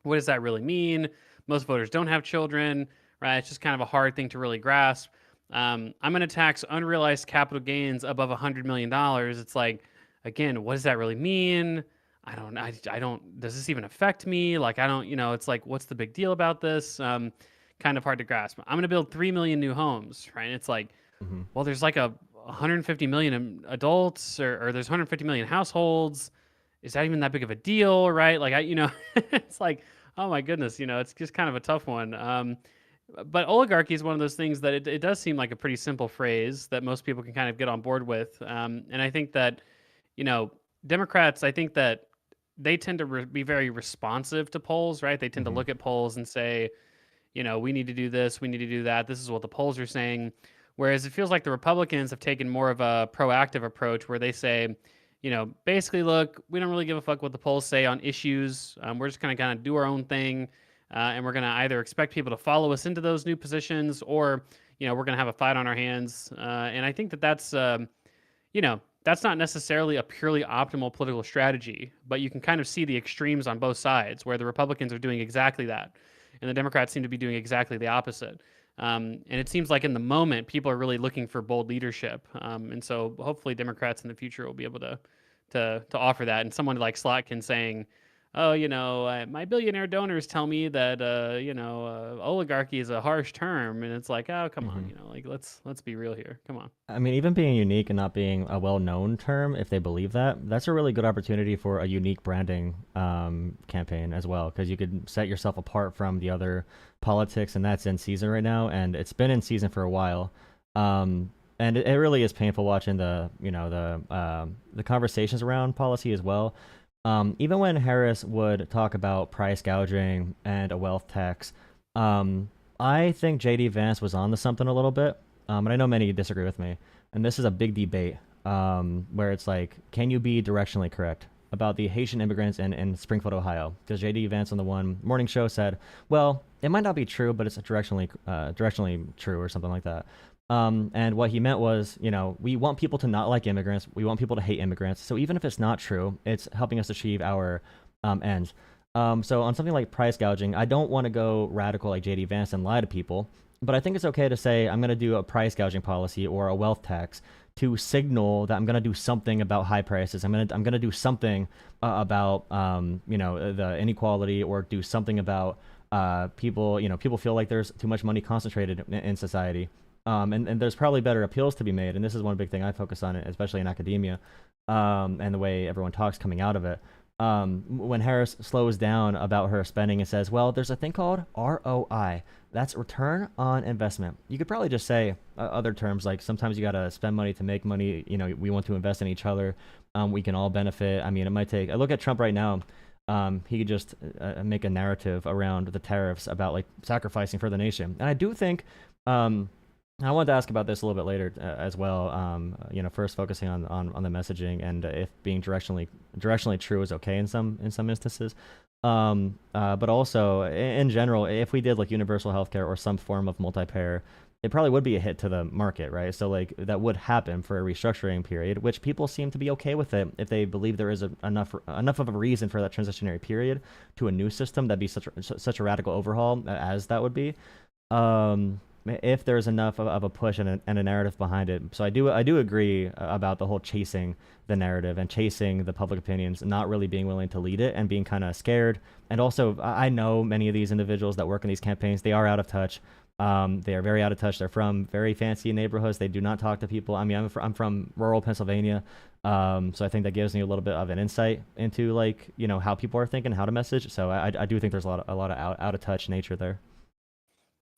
what does that really mean? Most voters don't have children, right? It's just kind of a hard thing to really grasp. I'm going to tax unrealized capital gains above $100 million. It's like, again, what does that really mean? I don't, does this even affect me? Like, I don't, it's like, what's the big deal about this? Kind of hard to grasp. I'm going to build 3 million new homes, right? And it's like, Hmm. well, there's like a 150 million adults or there's 150 million households. Is that even that big of a deal, right? Like, it's like, oh my goodness, it's just kind of a tough one. But oligarchy is one of those things that it does seem like a pretty simple phrase that most people can kind of get on board with. And I think that, you know, Democrats, I think that they tend to be very responsive to polls, right? They tend to Hmm. look at polls and say, we need to do this, we need to do that. This is what the polls are saying. Whereas it feels like the Republicans have taken more of a proactive approach where they say, basically, look, we don't really give a fuck what the polls say on issues. We're just going to kind of do our own thing. And we're going to either expect people to follow us into those new positions or, we're going to have a fight on our hands. And I think that that's not necessarily a purely optimal political strategy, but you can kind of see the extremes on both sides where the Republicans are doing exactly that. And the Democrats seem to be doing exactly the opposite. And it seems like in the moment, people are really looking for bold leadership. And so hopefully Democrats in the future will be able to offer that. And someone like Slotkin saying, oh, my billionaire donors tell me that, oligarchy is a harsh term. And it's like, oh, come on, Hmm. like let's be real here. Come on. I mean, even being unique and not being a well-known term, if they believe that, that's a really good opportunity for a unique branding campaign as well, because you could set yourself apart from the other politics, and that's in season right now, and it's been in season for a while. And it really is painful watching the conversations around policy as well. Even when Harris would talk about price gouging and a wealth tax, I think JD Vance was on to something a little bit, and I know many disagree with me. And this is a big debate where it's like, can you be directionally correct about the Haitian immigrants in Springfield, Ohio? Because JD Vance on the one morning show said, well, it might not be true, but it's directionally true or something like that. And what he meant was, we want people to not like immigrants. We want people to hate immigrants. So even if it's not true, it's helping us achieve our ends. So on something like price gouging, I don't want to go radical like JD Vance and lie to people, but I think it's okay to say I'm going to do a price gouging policy or a wealth tax to signal that I'm going to do something about high prices. I'm going to do something about the inequality, or do something about people. People feel like there's too much money concentrated in society. And there's probably better appeals to be made. And this is one big thing I focus on, especially in academia, and the way everyone talks coming out of it. When Harris slows down about her spending and says, well, there's a thing called ROI. That's return on investment. You could probably just say other terms like sometimes you got to spend money to make money. We want to invest in each other. We can all benefit. I mean, it might take, I look at Trump right now. He could just make a narrative around the tariffs about like sacrificing for the nation. And I do think, I wanted to ask about this a little bit later as well. First focusing on the messaging and if being directionally true is okay in some instances. But also in general, if we did like universal healthcare or some form of multi-payer, it probably would be a hit to the market, right? So like that would happen for a restructuring period, which people seem to be okay with it if they believe there is enough of a reason for that transitionary period to a new system. That'd be such a radical overhaul as that would be. If there's enough of a push and a narrative behind it. So I do agree about the whole chasing the narrative and chasing the public opinions, not really being willing to lead it and being kind of scared. And also, I know many of these individuals that work in these campaigns, they are out of touch. They are very out of touch. They're from very fancy neighborhoods. They do not talk to people. I mean, I'm from rural Pennsylvania, so I think that gives me a little bit of an insight into like how people are thinking, how to message. So I do think there's a lot of out of touch nature there.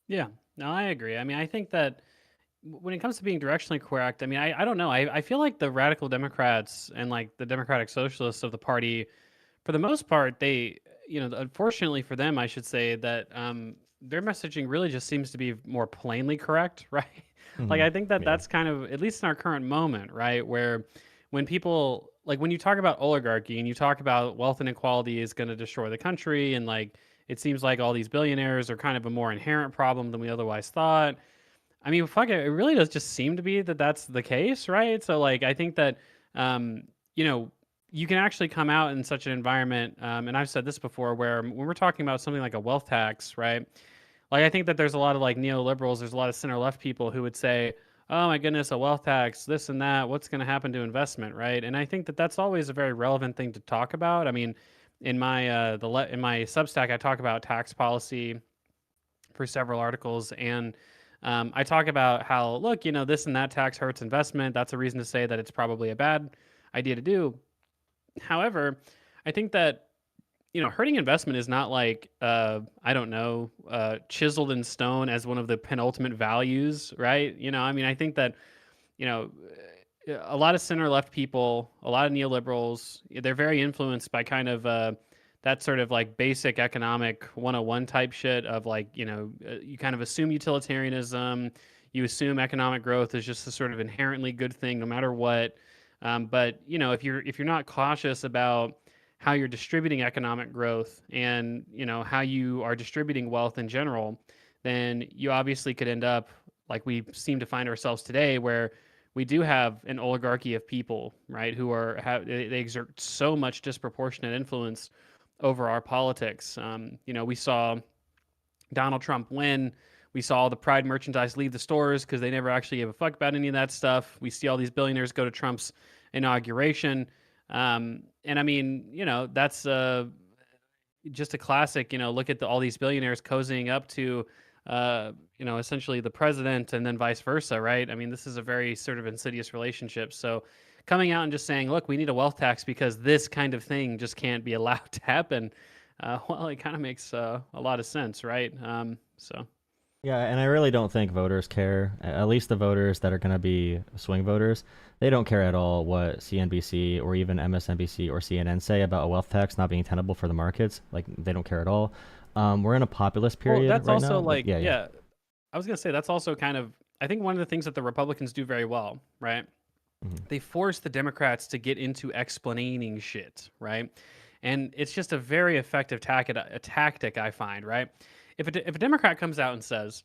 Yeah, no, I agree. I mean, I think that when it comes to being directionally correct, I mean, I don't know. I feel like the radical Democrats and like the Democratic Socialists of the party, for the most part, they, unfortunately for them, I should say that their messaging really just seems to be more plainly correct, right? Like, Hmm. I think that Yeah. that's kind of, at least in our current moment, right? Where when people, like, when you talk about oligarchy and you talk about wealth inequality is going to destroy the country, and like, it seems like all these billionaires are kind of a more inherent problem than we otherwise thought. I mean, fuck it. It really does just seem to be that that's the case, right? So, like, I think that, um, you know, you can actually come out in such an environment, and I've said this before, where when we're talking about something like a wealth tax, right? Like I think that there's a lot of like neoliberals, there's a lot of center left people who would say, "Oh my goodness, a wealth tax, this and that. What's going to happen to investment?" Right? And I think that that's always a very relevant thing to talk about. I mean, in my in my Substack, I talk about tax policy for several articles, and I talk about how look, this and that tax hurts investment. That's a reason to say that it's probably a bad idea to do. However, I think that hurting investment is not like I don't know, chiseled in stone as one of the penultimate values, right? I mean, I think that you know a lot of center left people, a lot of neoliberals, they're very influenced by kind of that sort of like basic economic 101 type shit of like, you kind of assume utilitarianism, you assume economic growth is just a sort of inherently good thing no matter what. But if you're not cautious about how you're distributing economic growth and how you are distributing wealth in general, then you obviously could end up like we seem to find ourselves today, where we do have an oligarchy of people, right, who they exert so much disproportionate influence over our politics. We saw Donald Trump win. We saw the Pride merchandise leave the stores because they never actually gave a fuck about any of that stuff. We see all these billionaires go to Trump's inauguration. And I mean, that's just a classic. Look at all these billionaires cozying up to, essentially the president and then vice versa, right? I mean, this is a very sort of insidious relationship. So coming out and just saying, look, we need a wealth tax because this kind of thing just can't be allowed to happen. Well, it kind of makes a lot of sense, right? So. Yeah, and I really don't think voters care. At least the voters that are going to be swing voters, they don't care at all what CNBC or even MSNBC or CNN say about a wealth tax not being tenable for the markets. Like, they don't care at all. We're in a populist period Well, that's right also now. like, Yeah, yeah. yeah, I was gonna say that's also kind of, I think one of the things that the Republicans do very well, right? Mhm. They force the Democrats to get into explaining shit, right? And it's just a very effective tactic, I find, right? If a Democrat comes out and says,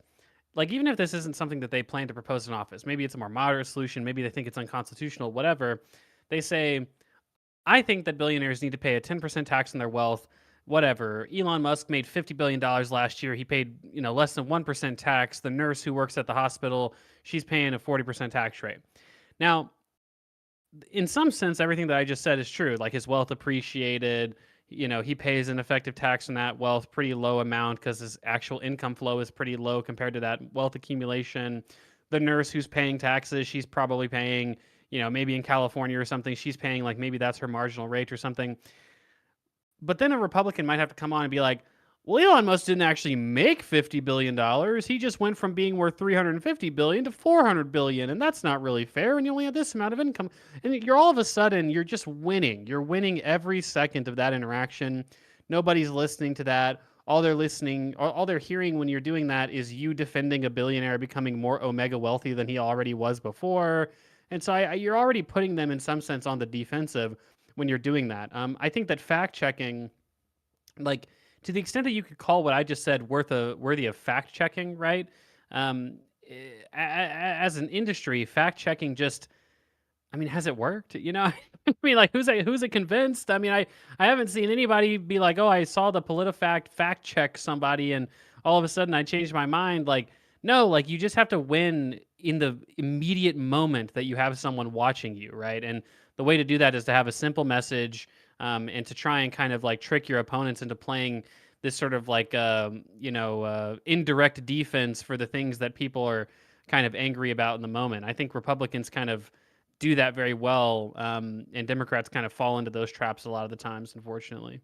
like, even if this isn't something that they plan to propose in office, maybe it's a more moderate solution, maybe they think it's unconstitutional, whatever, they say, I think that billionaires need to pay a 10% tax on their wealth. Whatever. Elon Musk made $50 billion last year. He paid, less than 1% tax. The nurse who works at the hospital, she's paying a 40% tax rate. Now, in some sense, everything that I just said is true. Like his wealth appreciated, he pays an effective tax on that wealth, pretty low amount because his actual income flow is pretty low compared to that wealth accumulation. The nurse who's paying taxes, she's probably paying, maybe in California or something, she's paying like maybe that's her marginal rate or something. But then a Republican might have to come on and be like, well, Elon Musk didn't actually make $50 billion. He just went from being worth 350 billion to 400 billion, and that's not really fair. And you only have this amount of income, and you're all of a sudden you're just winning. You're winning every second of that interaction. Nobody's listening to that. All they're hearing when you're doing that is you defending a billionaire becoming more omega wealthy than he already was before. And so you're already putting them in some sense on the defensive when you're doing that. I think that fact checking, like to the extent that you could call what I just said worthy of fact checking, right? As an industry, fact checking just, I mean, has it worked? I mean, like who's it convinced? I mean, I haven't seen anybody be like, oh, I saw the PolitiFact fact check somebody, and all of a sudden I changed my mind. Like, no, like you just have to win in the immediate moment that you have someone watching you, right? And the way to do that is to have a simple message, and to try and kind of like trick your opponents into playing this sort of like indirect defense for the things that people are kind of angry about in the moment. I think Republicans kind of do that very well, and Democrats kind of fall into those traps a lot of the times, unfortunately.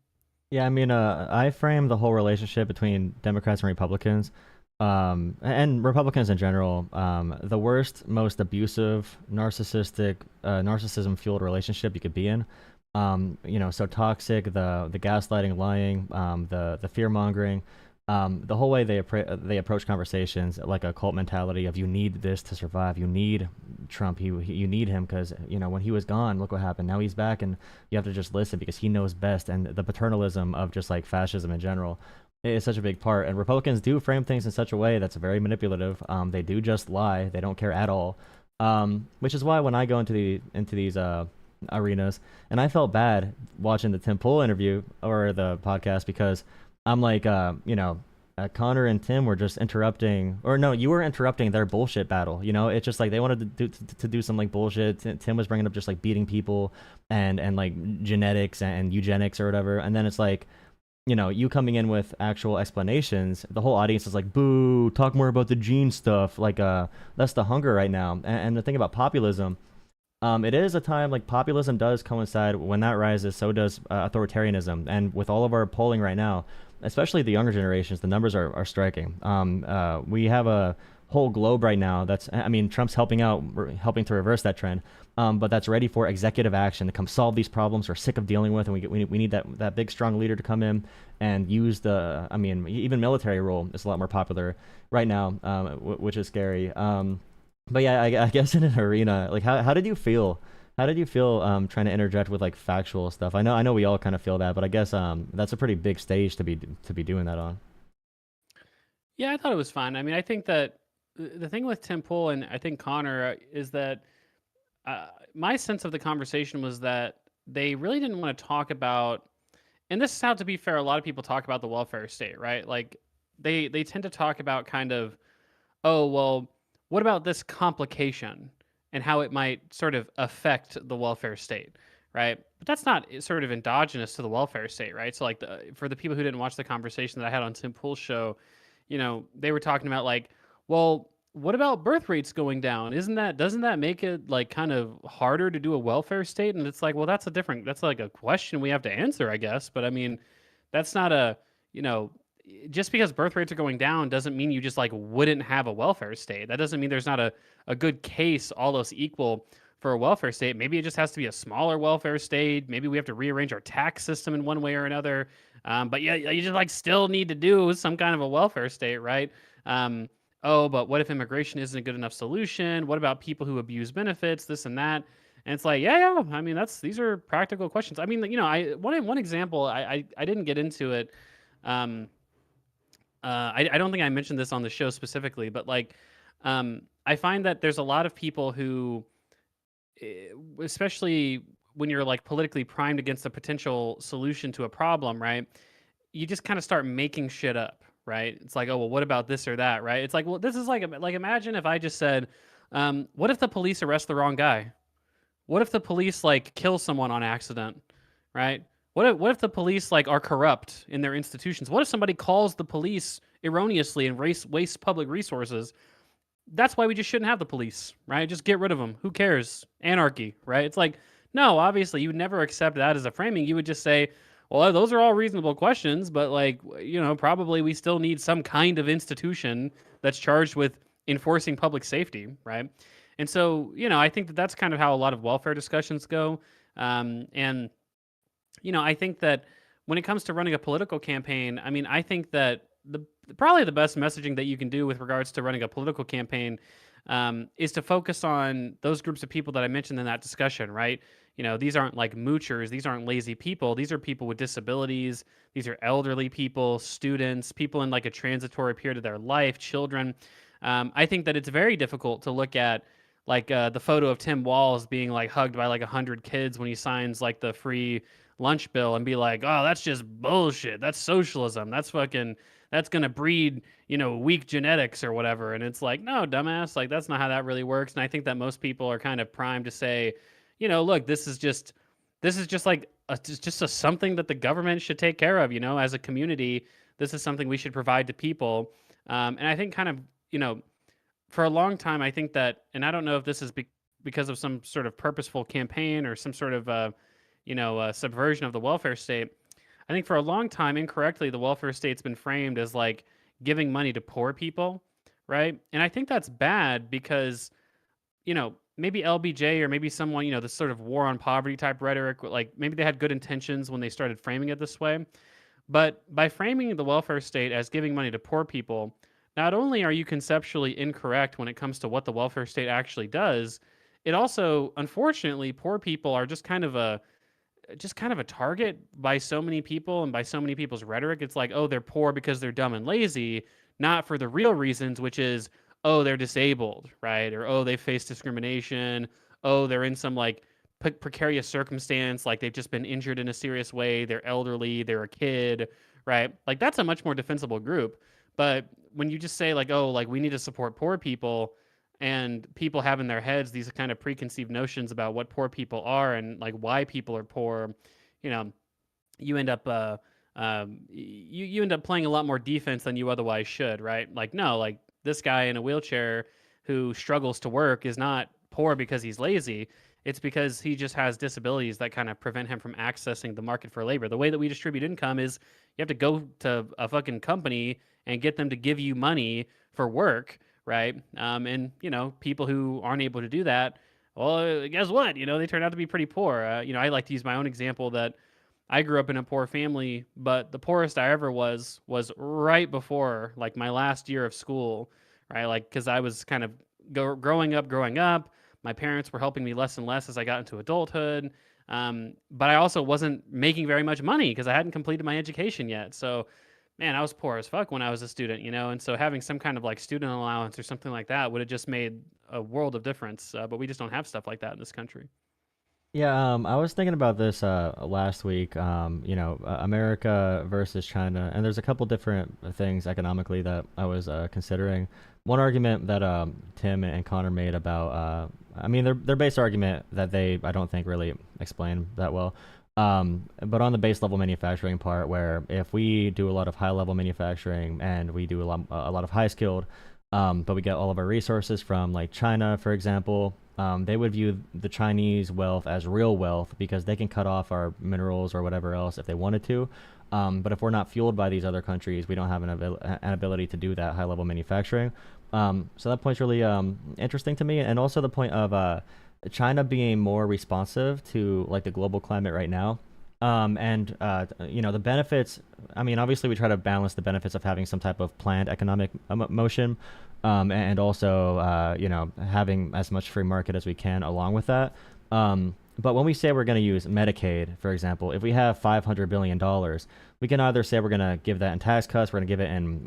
Yeah, I mean, I frame the whole relationship between Democrats and Republicans, and Republicans in general, the worst, most abusive, narcissistic, narcissism-fueled relationship you could be in. So toxic, the gaslighting, lying, the fear-mongering, the whole way they approach conversations like a cult mentality of you need this to survive, you need Trump, you need him because when he was gone, look what happened. Now he's back, and you have to just listen because he knows best. And the paternalism of just like fascism in general is such a big part. And Republicans do frame things in such a way that's very manipulative. They do just lie. They don't care at all. Which is why when I go into these arenas. And I felt bad watching the Tim Pool interview or the podcast because I'm like, Connor and Tim were just interrupting, or no, you were interrupting their bullshit battle. It's just like they wanted to do some like bullshit. Tim was bringing up just like beating people and like genetics and eugenics or whatever. And then it's like, you coming in with actual explanations, the whole audience is like, boo, talk more about the gene stuff. Like, that's the hunger right now. And the thing about populism, it is a time like populism does coincide. When that rises, so does authoritarianism. And with all of our polling right now, especially the younger generations, the numbers are striking. We have a whole globe right now Trump's helping to reverse that trend, but that's ready for executive action to come solve these problems we're sick of dealing with, and we need that big strong leader to come in and use even military role is a lot more popular right now, which is scary. But yeah, I guess in an arena, like how did you feel? How did you feel trying to interject with like factual stuff? I know we all kind of feel that, but I guess that's a pretty big stage to be doing that on. Yeah, I thought it was fun. I mean, I think that the thing with Tim Pool and I think Connor is that my sense of the conversation was that they really didn't want to talk about, and this is how, to be fair, a lot of people talk about the welfare state, right? Like they tend to talk about kind of, oh, well, what about this complication and how it might sort of affect the welfare state, right? But that's not sort of endogenous to the welfare state, right? So like for the people who didn't watch the conversation that I had on Tim Pool's show, they were talking about like, well, what about birth rates going down? Doesn't that make it like kind of harder to do a welfare state? And it's like, well, that's like a question we have to answer, I guess. But I mean, that's not you know, just because birth rates are going down doesn't mean you just like wouldn't have a welfare state. That doesn't mean there's not a good case, all else equal, for a welfare state. Maybe it just has to be a smaller welfare state. Maybe we have to rearrange our tax system in one way or another. But yeah, you just like still need to do some kind of a welfare state, right? Oh, but what if immigration isn't a good enough solution? What about people who abuse benefits, this and that? And it's like, yeah. I mean, these are practical questions. I mean, one example, I didn't get into it. I don't think I mentioned this on the show specifically, but like, I find that there's a lot of people who, especially when you're like politically primed against a potential solution to a problem, right? You just kind of start making shit up, right? It's like, oh, well, what about this or that, right? It's like, well, this is like imagine if I just said, what if the police arrest the wrong guy? What if the police like kill someone on accident, right? What if the police like are corrupt in their institutions? What if somebody calls the police erroneously and wastes public resources? That's why we just shouldn't have the police, right? Just get rid of them. Who cares? Anarchy, right? It's like, no, obviously you would never accept that as a framing. You would just say, well, those are all reasonable questions, but like, probably we still need some kind of institution that's charged with enforcing public safety, right? And so, I think that that's kind of how a lot of welfare discussions go. And I think that when it comes to running a political campaign, I mean, I think that probably the best messaging that you can do with regards to running a political campaign is to focus on those groups of people that I mentioned in that discussion, right? These aren't like moochers. These aren't lazy people. These are people with disabilities. These are elderly people, students, people in like a transitory period of their life, children. I think that it's very difficult to look at like the photo of Tim Walz being like hugged by like 100 kids when he signs like the free lunch bill and be like, oh, that's just bullshit. That's socialism. That's going to breed, weak genetics or whatever. And it's like, no, dumbass, like that's not how that really works. And I think that most people are kind of primed to say, look, this is just like just a something that the government should take care of, as a community. This is something we should provide to people. And I think kind of, for a long time, I think that, and I don't know if this is because of some sort of purposeful campaign or some sort of, subversion of the welfare state. I think for a long time, incorrectly, the welfare state's been framed as like giving money to poor people, right? And I think that's bad because, maybe LBJ or maybe someone, this sort of war on poverty type rhetoric, like maybe they had good intentions when they started framing it this way. But by framing the welfare state as giving money to poor people, not only are you conceptually incorrect when it comes to what the welfare state actually does, it also, unfortunately, poor people are just kind of a target by so many people and by so many people's rhetoric. It's like, oh, they're poor because they're dumb and lazy, not for the real reasons, which is, oh, they're disabled, right? Or, oh, they face discrimination. Oh, they're in some like precarious circumstance, like they've just been injured in a serious way, they're elderly, they're a kid, right? Like that's a much more defensible group. But when you just say like, oh, like we need to support poor people, and people have in their heads these kind of preconceived notions about what poor people are and like why people are poor, you know, you end up you end up playing a lot more defense than you otherwise should, right? Like no, like this guy in a wheelchair who struggles to work is not poor because he's lazy. It's because he just has disabilities that kind of prevent him from accessing the market for labor. The way that we distribute income is you have to go to a fucking company and get them to give you money for work, right? And you know, people who aren't able to do that, well, guess what? You know, they turn out to be pretty poor. You know, I like to use my own example that I grew up in a poor family, but the poorest I ever was right before like my last year of school, right? Like because I was kind of growing up. My parents were helping me less and less as I got into adulthood, but I also wasn't making very much money because I hadn't completed my education yet. So, man, I was poor as fuck when I was a student, you know. And so having some kind of like student allowance or something like that would have just made a world of difference. But we just don't have stuff like that in this country. Yeah, I was thinking about this last week. America versus China, and there's a couple different things economically that I was considering. One argument that Tim and Connor made about, I mean, their base argument that they I don't think really explain that well. But on the base level manufacturing part, where if we do a lot of high level manufacturing and we do a lot of high skilled, but we get all of our resources from like China, for example. They would view the Chinese wealth as real wealth because they can cut off our minerals or whatever else if they wanted to. But if we're not fueled by these other countries, we don't have an ability to do that high level manufacturing. So that point's really interesting to me, and also the point of China being more responsive to like the global climate right now. The benefits. I mean, obviously, we try to balance the benefits of having some type of planned economic motion, and also, having as much free market as we can along with that. But when we say we're going to use Medicaid, for example, if we have $500 billion, we can either say we're going to give that in tax cuts, we're going to give it in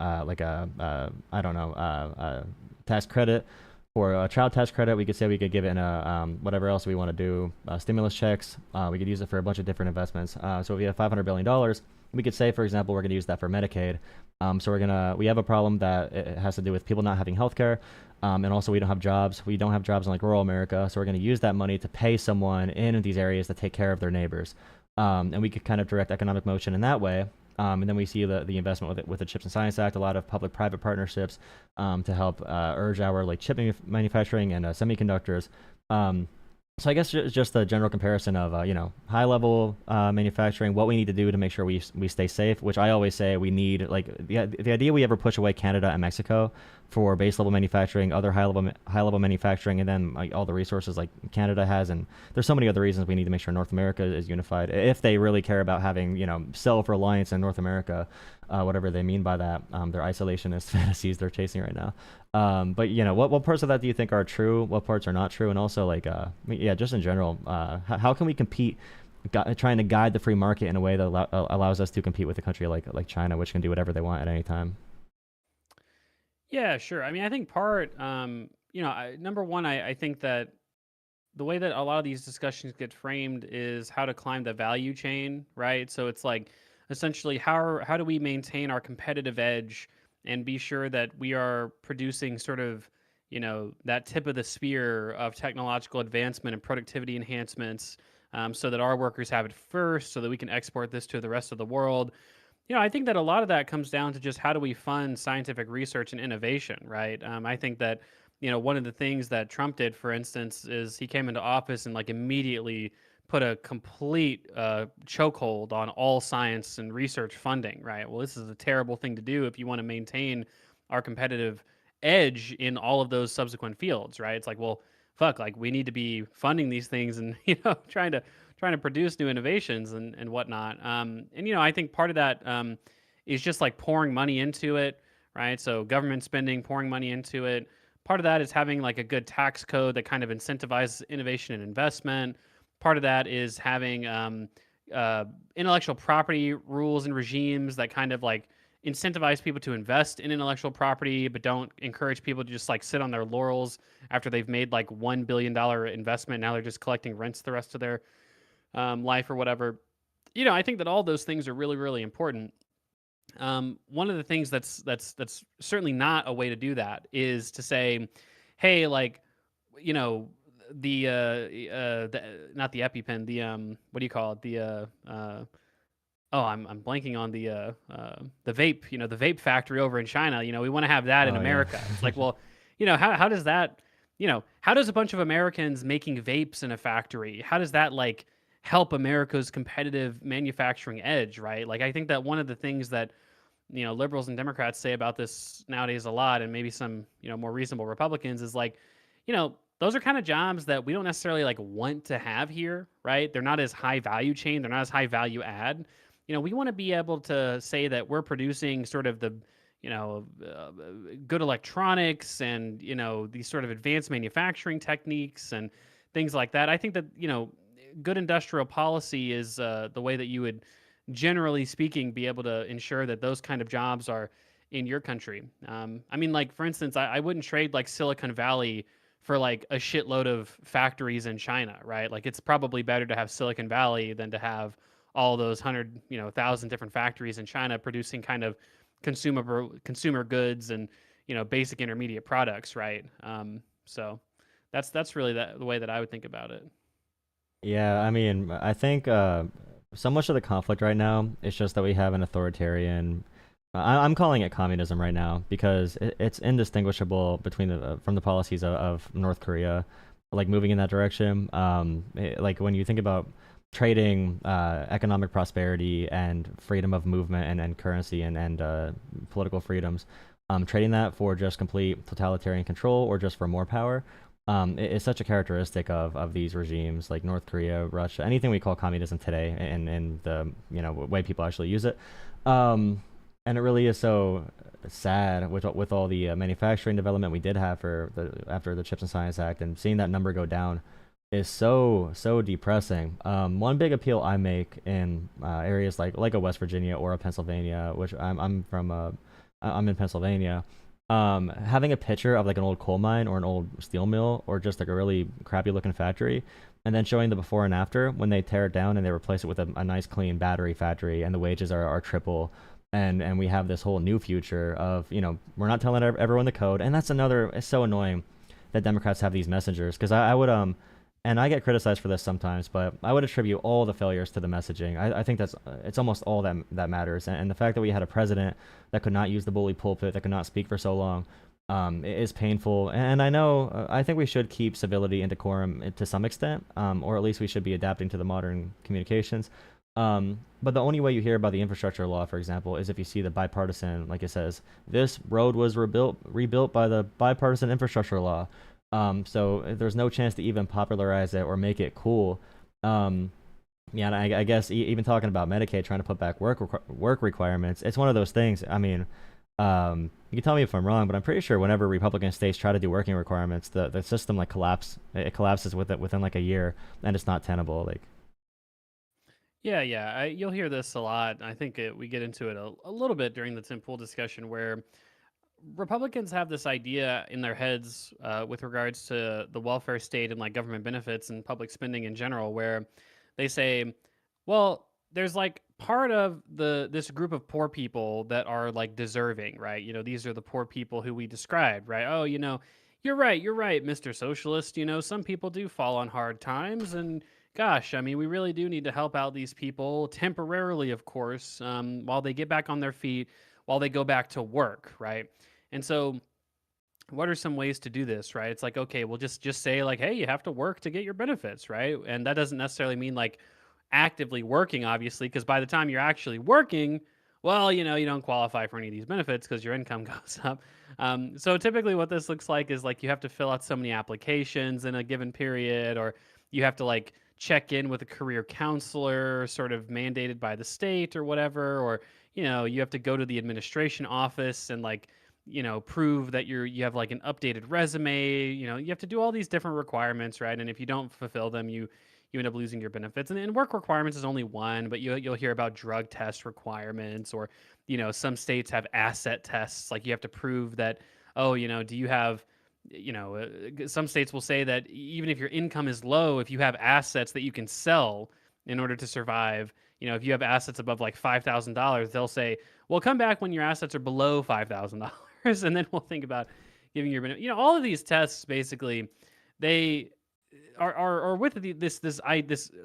tax credit. For a child tax credit, we could say we could give it in a whatever else we want to do, stimulus checks. We could use it for a bunch of different investments. So if we have $500 billion, we could say, for example, we're going to use that for Medicaid. So we have a problem that it has to do with people not having healthcare, and also we don't have jobs. We don't have jobs in like rural America, so we're going to use that money to pay someone in these areas to take care of their neighbors, and we could kind of direct economic motion in that way. And then we see the investment with the Chips and Science Act, a lot of public-private partnerships to help urge our like chip manufacturing and semiconductors. So I guess just the general comparison of high level manufacturing, what we need to do to make sure we stay safe. Which I always say we need, like the idea we ever push away Canada and Mexico for base level manufacturing, other high level manufacturing, and then like all the resources like Canada has, and there's so many other reasons we need to make sure North America is unified if they really care about having self reliance in North America, whatever they mean by that. Their isolationist fantasies they're chasing right now. But what parts of that do you think are true? What parts are not true? And also like just in general, how can we compete? Trying to guide the free market in a way that allows us to compete with a country like China, which can do whatever they want at any time. Yeah, sure. I mean, I think number one, I think that the way that a lot of these discussions get framed is how to climb the value chain, right? So it's like essentially how do we maintain our competitive edge and be sure that we are producing sort of, that tip of the spear of technological advancement and productivity enhancements, so that our workers have it first, so that we can export this to the rest of the world. I think that a lot of that comes down to just how do we fund scientific research and innovation, right? I think that, one of the things that Trump did, for instance, is he came into office and like immediately put a complete chokehold on all science and research funding, right? Well, this is a terrible thing to do if you want to maintain our competitive edge in all of those subsequent fields, right? It's like, well, fuck, like we need to be funding these things and trying to produce new innovations and whatnot. I think part of that is just like pouring money into it, right? So government spending, pouring money into it. Part of that is having like a good tax code that kind of incentivizes innovation and investment. Part of that is having intellectual property rules and regimes that kind of like incentivize people to invest in intellectual property, but don't encourage people to just like sit on their laurels after they've made like $1 billion investment. Now they're just collecting rents the rest of their life or whatever. I think that all those things are really, really important. One of the things that's certainly not a way to do that is to say, hey, like, you know, the not the EpiPen, what do you call it? Oh, I'm blanking on the vape, the vape factory over in China. We want to have that in Oh yeah. America. It's like, well, how does that, how does a bunch of Americans making vapes in a factory, how does that like help America's competitive manufacturing edge, right? Like, I think that one of the things that liberals and Democrats say about this nowadays a lot, and maybe some more reasonable Republicans, is like, those are kind of jobs that we don't necessarily like want to have here, right? They're not as high value chain, they're not as high value add. We want to be able to say that we're producing sort of the good electronics and these sort of advanced manufacturing techniques and things like that. I think that good industrial policy is the way that you would, generally speaking, be able to ensure that those kind of jobs are in your country. I mean, like, for instance, I wouldn't trade like Silicon Valley for like a shitload of factories in China, right? Like, it's probably better to have Silicon Valley than to have all those 100,000 different factories in China producing kind of consumer goods and basic intermediate products, right? So that's really the way that I would think about it. Yeah, I mean, I think so much of the conflict right now is just that we have an authoritarian. I'm calling it communism right now because it's indistinguishable between from the policies of North Korea, like moving in that direction. Like when you think about trading economic prosperity and freedom of movement and currency and political freedoms, trading that for just complete totalitarian control or just for more power. It's such a characteristic of these regimes like North Korea, Russia, anything we call communism today, and the way people actually use it. And it really is so sad with all the manufacturing development we did have after the Chips and Science Act, and seeing that number go down is so depressing. One big appeal I make in areas like a West Virginia or a Pennsylvania, which I'm from, I'm in Pennsylvania. Having a picture of like an old coal mine or an old steel mill or just like a really crappy looking factory, and then showing the before and after when they tear it down and they replace it with a nice clean battery factory, and the wages are triple, and we have this whole new future of we're not telling everyone the code. And that's another, it's so annoying that Democrats have these messengers, because I would and I get criticized for this sometimes, but I would attribute all the failures to the messaging. I think it's almost all that matters. And the fact that we had a president that could not use the bully pulpit, that could not speak for so long, is painful. And I think we should keep civility and decorum to some extent, or at least we should be adapting to the modern communications. But the only way you hear about the infrastructure law, for example, is if you see the bipartisan, like it says, this road was rebuilt by the bipartisan infrastructure law. So there's no chance to even popularize it or make it cool. Yeah, and I guess even talking about Medicaid trying to put back work requirements, it's one of those things. I mean, you can tell me if I'm wrong, but I'm pretty sure whenever Republican states try to do working requirements, the system like collapses within like a year, and it's not tenable. Like, Yeah, yeah, you'll hear this a lot. I think we get into it a little bit during the Tim Pool discussion, where Republicans have this idea in their heads with regards to the welfare state and like government benefits and public spending in general, where they say, well, there's like part of this group of poor people that are like deserving, right? These are the poor people who we described, right? Oh, you're right, Mr. Socialist. Some people do fall on hard times, and gosh, I mean, we really do need to help out these people temporarily, of course, while they get back on their feet, while they go back to work, right? And so, what are some ways to do this, right? It's like, okay, we'll just say like, hey, you have to work to get your benefits, right? And that doesn't necessarily mean like actively working, obviously, because by the time you're actually working, well, you don't qualify for any of these benefits because your income goes up. So typically, what this looks like is like you have to fill out so many applications in a given period, or you have to like check in with a career counselor, sort of mandated by the state or whatever, or you have to go to the administration office and like prove that you have like an updated resume. You have to do all these different requirements, right? And if you don't fulfill them, you end up losing your benefits. And work requirements is only one, but you'll hear about drug test requirements, or some states have asset tests, like you have to prove that, oh, do you have, some states will say that even if your income is low, if you have assets that you can sell in order to survive, if you have assets above like $5,000, they'll say, well, come back when your assets are below $5,000, and then we'll think about giving your benefit. All of these tests basically, they are with this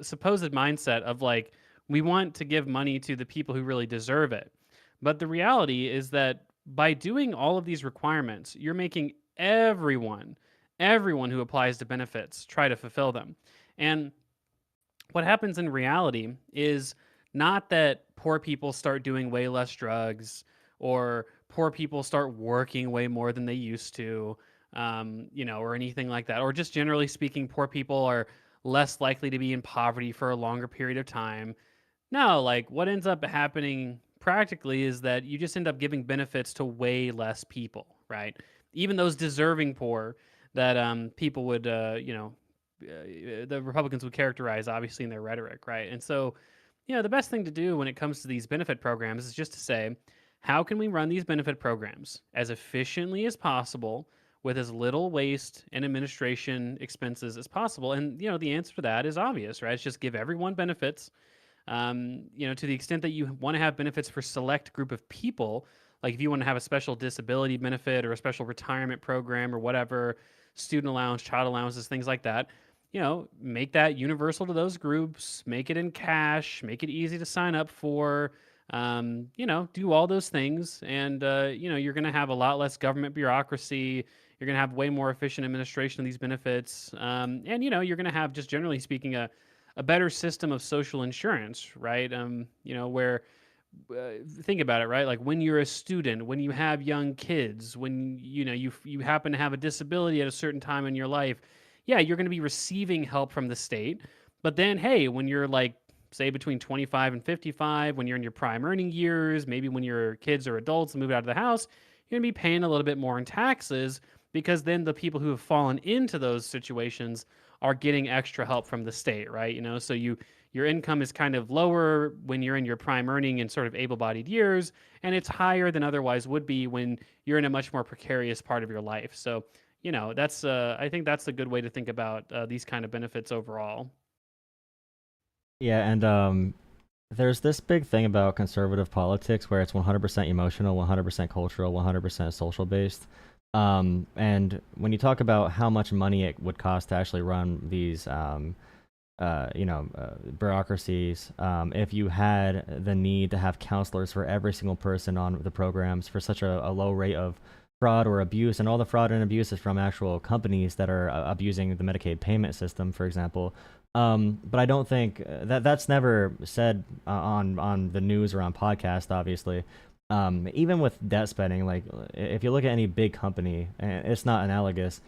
supposed mindset of like, we want to give money to the people who really deserve it. But the reality is that by doing all of these requirements, you're making everyone who applies to benefits try to fulfill them. And what happens in reality is not that poor people start doing way less drugs, or poor people start working way more than they used to, or anything like that. Or just generally speaking, poor people are less likely to be in poverty for a longer period of time. No, like what ends up happening practically is that you just end up giving benefits to way less people, right? Even those deserving poor that people would, the Republicans would characterize obviously in their rhetoric, right? And so, the best thing to do when it comes to these benefit programs is just to say, how can we run these benefit programs as efficiently as possible with as little waste and administration expenses as possible? And, the answer to that is obvious, right? It's just give everyone benefits. To the extent that you want to have benefits for select group of people, like if you want to have a special disability benefit or a special retirement program or whatever, student allowance, child allowances, things like that, make that universal to those groups, make it in cash, make it easy to sign up for, do all those things. And, you're going to have a lot less government bureaucracy. You're going to have way more efficient administration of these benefits. And, you're going to have, just generally speaking, a better system of social insurance, right? Where think about it, right? Like when you're a student, when you have young kids, when you happen to have a disability at a certain time in your life, yeah, you're going to be receiving help from the state. But then, hey, when you're like, say, between 25 and 55, when you're in your prime earning years, maybe when your kids are adults and move out of the house, you're going to be paying a little bit more in taxes, because then the people who have fallen into those situations are getting extra help from the state, right? So your income is kind of lower when you're in your prime earning and sort of able-bodied years, and it's higher than otherwise would be when you're in a much more precarious part of your life. So, that's I think that's a good way to think about these kind of benefits overall. Yeah, and there's this big thing about conservative politics where it's 100% emotional, 100% cultural, 100% social based. And when you talk about how much money it would cost to actually run these, bureaucracies, if you had the need to have counselors for every single person on the programs for such a low rate of fraud or abuse, and all the fraud and abuse is from actual companies that are abusing the Medicaid payment system, for example. But I don't think that's never said on the news or on podcast, obviously. Even with debt spending, like if you look at any big company, and it's not analogous.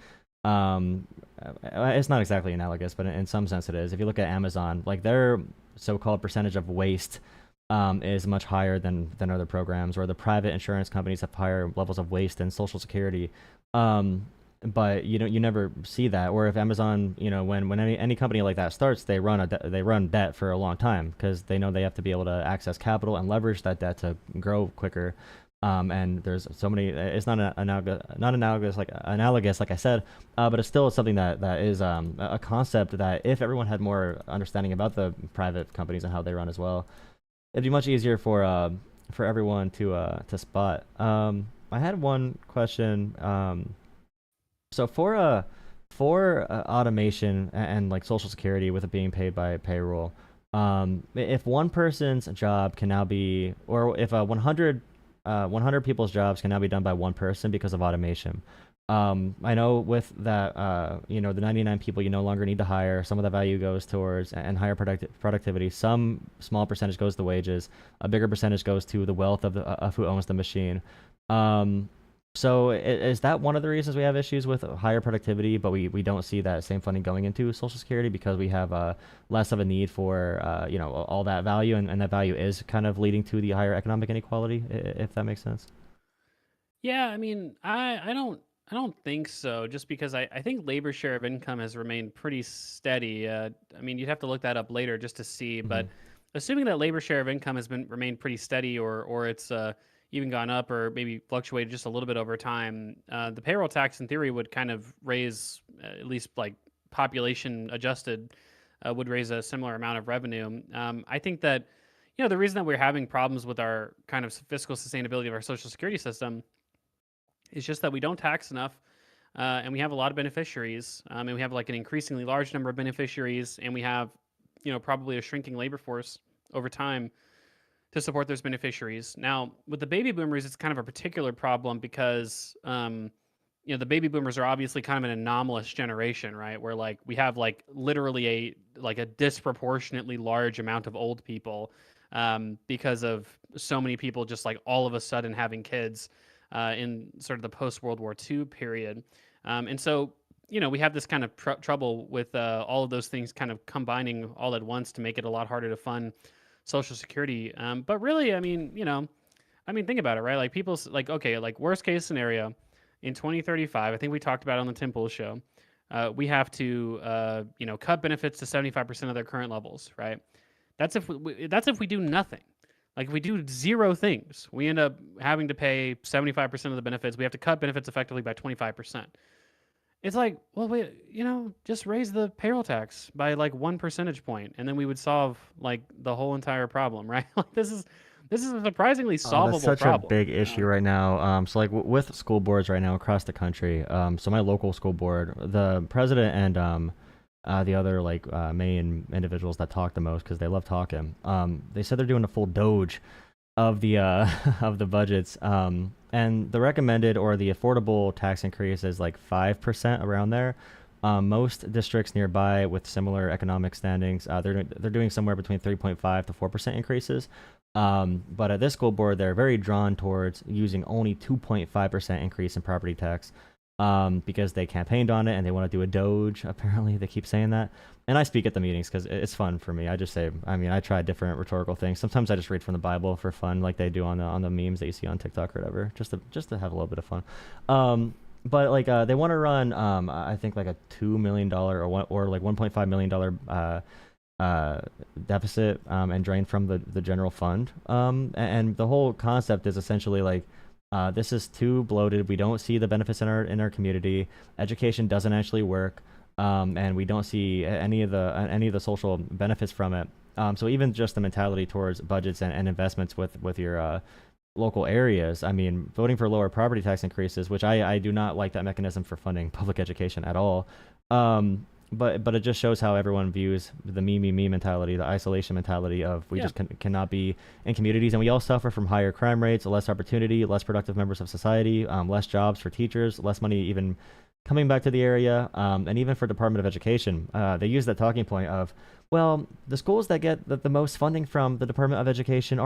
It's not exactly analogous, but in some sense it is. If you look at Amazon, like their so-called percentage of waste is much higher than other programs, or the private insurance companies have higher levels of waste than Social Security. But you never see that. Or if Amazon, when any company like that starts, they run debt for a long time because they know they have to be able to access capital and leverage that debt to grow quicker. And there's so many. It's not analogous like I said, but it's still something that is a concept that if everyone had more understanding about the private companies and how they run as well, it'd be much easier for everyone to spot. I had one question. So for automation and like Social Security with it being paid by payroll, if one person's job can now be, or if 100 people's jobs can now be done by one person because of automation. I know with that, the 99 people you no longer need to hire, some of the value goes towards and higher productivity. Some small percentage goes to wages. A bigger percentage goes to the wealth of who owns the machine. So is that one of the reasons we have issues with higher productivity, but we don't see that same funding going into Social Security because we have less of a need for all that value, and that value is kind of leading to the higher economic inequality, if that makes sense? Yeah, I mean, I don't think so. Just because I think labor share of income has remained pretty steady. I mean, you'd have to look that up later just to see, Mm-hmm. but assuming that labor share of income has been remained pretty steady, or it's even gone up, or maybe fluctuated just a little bit over time, the payroll tax in theory would kind of raise, at least like population adjusted, would raise a similar amount of revenue. I think that the reason that we're having problems with our kind of fiscal sustainability of our social security system is just that we don't tax enough, and we have a lot of beneficiaries, and we have like an increasingly large number of beneficiaries, and we have probably a shrinking labor force over time to support those beneficiaries. Now, with the baby boomers, it's kind of a particular problem because the baby boomers are obviously kind of an anomalous generation, right? Where like we have like literally a disproportionately large amount of old people, because of so many people just like all of a sudden having kids in sort of the post World War II period, and so we have this kind of trouble with all of those things kind of combining all at once to make it a lot harder to fund Social Security. But really, think about it, right? Like people's like, okay, like worst case scenario in 2035, I think we talked about it on the Tim Pool show. We have to, cut benefits to 75% of their current levels, right? That's if we do nothing. Like if we do zero things, we end up having to pay 75% of the benefits. We have to cut benefits effectively by 25%. It's like, well, wait, just raise the payroll tax by like 1 percentage point, and then we would solve like the whole entire problem, right? Like this is a surprisingly Oh, that's solvable such a problem. big issue right now. So like with school boards right now across the country. So my local school board, the president and the other like main individuals that talk the most because they love talking. They said they're doing a full doge of the of the budgets. And the recommended or the affordable tax increase is like 5% around there. Most districts nearby with similar economic standings, they're doing somewhere between 3.5 to 4% increases. But at this school board, they're very drawn towards using only 2.5% increase in property tax, because they campaigned on it and they want to do a doge. Apparently, they keep saying that. And I speak at the meetings because it's fun for me. I just say, I try different rhetorical things. Sometimes I just read from the Bible for fun, like they do on the memes that you see on TikTok or whatever, just to have a little bit of fun. But like they want to run, I think like a $2 million or like $1.5 million deficit, and drain from the general fund. And the whole concept is essentially like, this is too bloated. We don't see the benefits in our community. Education doesn't actually work, and we don't see any of the social benefits from it. So even just the mentality towards budgets and investments with your local areas. Voting for lower property tax increases, which I do not like that mechanism for funding public education at all. But it just shows how everyone views the me mentality, the isolation mentality of we just cannot be in communities, and we all suffer from higher crime rates, less opportunity, less productive members of society, less jobs for teachers, less money even coming back to the area, and even for Department of Education. They use that talking point of, well, the schools that get the most funding from the Department of Education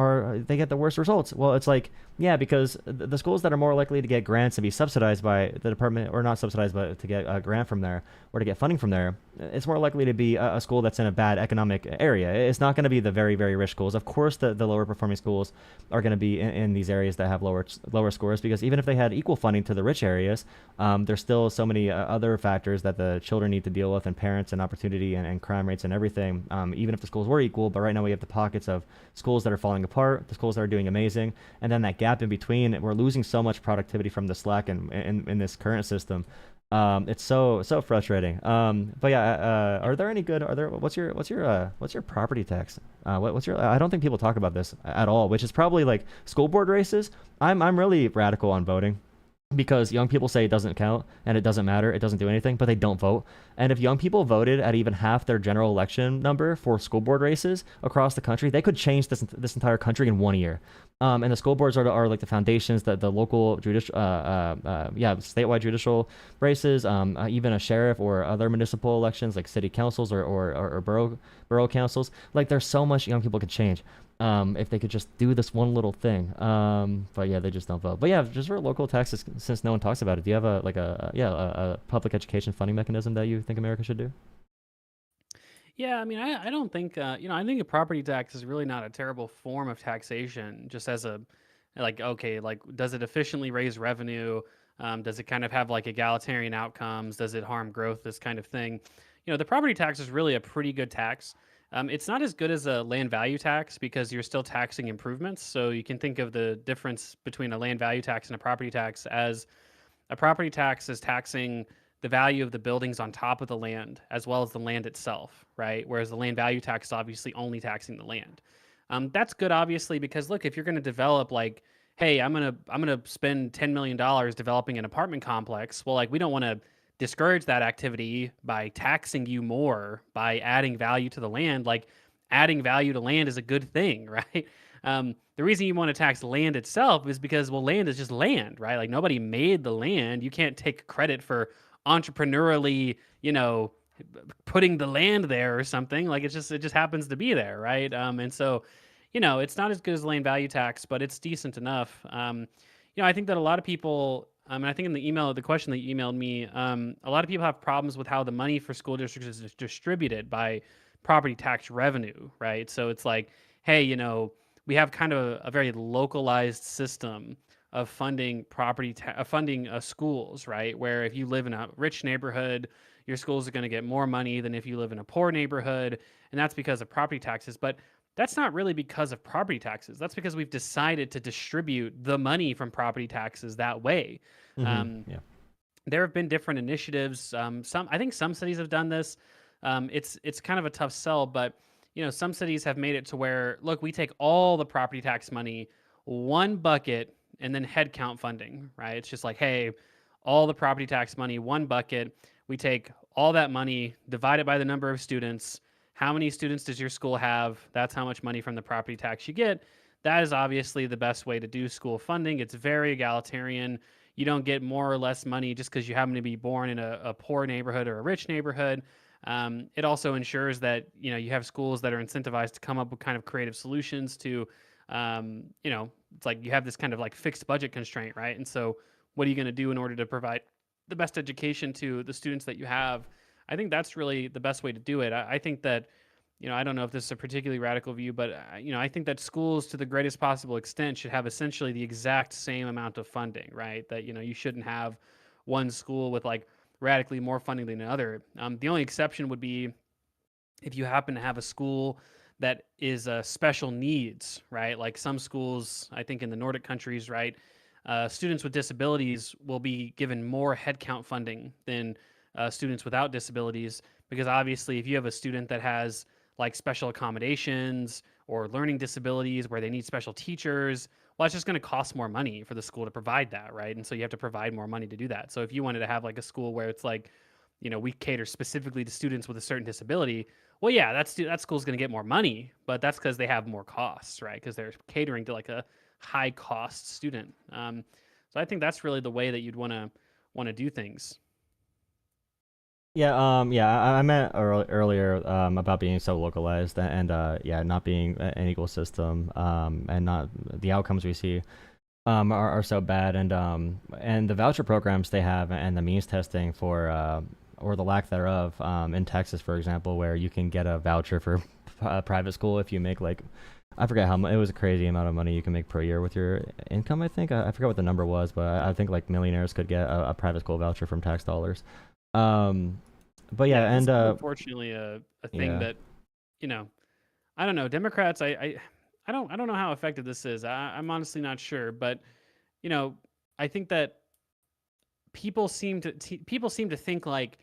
they get the worst results. Well, it's like, yeah, because the schools that are more likely to get grants and be subsidized by the department, or not subsidized, but to get a grant from there or to get funding from there, it's more likely to be a school that's in a bad economic area. It's not going to be the very, very rich schools. Of course, the lower performing schools are going to be in these areas that have lower scores, because even if they had equal funding to the rich areas, there's still so many other factors that the children need to deal with, and parents and opportunity and crime rates and everything. Even if the schools were equal, but right now we have the pockets of schools that are falling apart, the schools that are doing amazing, and then that gap in between. We're losing so much productivity from the slack in this current system. It's so frustrating. But yeah, what's your property tax? What's your I don't think people talk about this at all, which is probably like school board races. I'm really radical on voting, because young people say it doesn't count and it doesn't matter, it doesn't do anything, but they don't vote. And if young people voted at even half their general election number for school board races across the country, they could change this entire country in 1 year. And the school boards are like the foundations, that the local judicial, statewide judicial races, even a sheriff or other municipal elections like city councils or borough councils. Like there's so much young people could change, if they could just do this one little thing. But yeah, they just don't vote. But yeah, just for local taxes, since no one talks about it, do you have a public education funding mechanism that you think America should do? Yeah, I don't think I think a property tax is really not a terrible form of taxation. Just as a like, okay, like does it efficiently raise revenue? Does it kind of have like egalitarian outcomes? Does it harm growth? This kind of thing. The property tax is really a pretty good tax. It's not as good as a land value tax because you're still taxing improvements. So you can think of the difference between a land value tax and a property tax as a property tax is taxing the value of the buildings on top of the land as well as the land itself, right? Whereas the land value tax is obviously only taxing the land. That's good, obviously, because look, if you're going to develop like, hey, I'm gonna spend $10 million developing an apartment complex. Well, like we don't want to discourage that activity by taxing you more by adding value to the land. Like adding value to land is a good thing, right? The reason you want to tax land itself is because, well, land is just land, right? Like nobody made the land. You can't take credit for entrepreneurially, putting the land there or something. Like it just happens to be there, right? And so, it's not as good as the land value tax, but it's decent enough. I think that a lot of people, and I think in the question that you emailed me, a lot of people have problems with how the money for school districts is distributed by property tax revenue, right? So it's like, hey, we have kind of a very localized system of funding funding schools, right? Where if you live in a rich neighborhood, your schools are going to get more money than if you live in a poor neighborhood, and that's because of property taxes. But that's not really because of property taxes. That's because we've decided to distribute the money from property taxes that way. Yeah. There have been different initiatives. I think some cities have done this. It's kind of a tough sell, but some cities have made it to where, look, we take all the property tax money, one bucket, and then head count funding, right? It's just like, hey, all the property tax money, one bucket. We take all that money, divide it by the number of students. How many students does your school have? That's how much money from the property tax you get. That is obviously the best way to do school funding. It's very egalitarian. You don't get more or less money just because you happen to be born in a poor neighborhood or a rich neighborhood. It also ensures that you have schools that are incentivized to come up with kind of creative solutions to, it's like you have this kind of like fixed budget constraint, right? And so, what are you going to do in order to provide the best education to the students that you have? I think that's really the best way to do it. I think that, I don't know if this is a particularly radical view, but I think that schools, to the greatest possible extent, should have essentially the exact same amount of funding, right? That you shouldn't have one school with like radically more funding than another. The only exception would be if you happen to have a school that is special needs, right? Like some schools, I think in the Nordic countries, right, students with disabilities will be given more headcount funding than students without disabilities, because obviously if you have a student that has like special accommodations or learning disabilities where they need special teachers, well, it's just going to cost more money for the school to provide that, right? And so you have to provide more money to do that. So if you wanted to have like a school where it's like, we cater specifically to students with a certain disability, well, yeah, that school's going to get more money, but that's because they have more costs, right? Because they're catering to like a high cost student. So I think that's really the way that you'd want to do things. Yeah, I meant earlier about being so localized and yeah, not being an equal system, and not the outcomes we see are so bad, and the voucher programs they have and the means testing for or the lack thereof in Texas, for example, where you can get a voucher for private school if you make like, I forget how much, it was a crazy amount of money you can make per year with your income. I think I forgot what the number was, but I think like millionaires could get a private school voucher from tax dollars. But yeah, Yeah, and unfortunately a thing yeah, that, I don't know. Democrats, I don't know how effective this is. I'm honestly not sure, but you know, I think that people seem to think like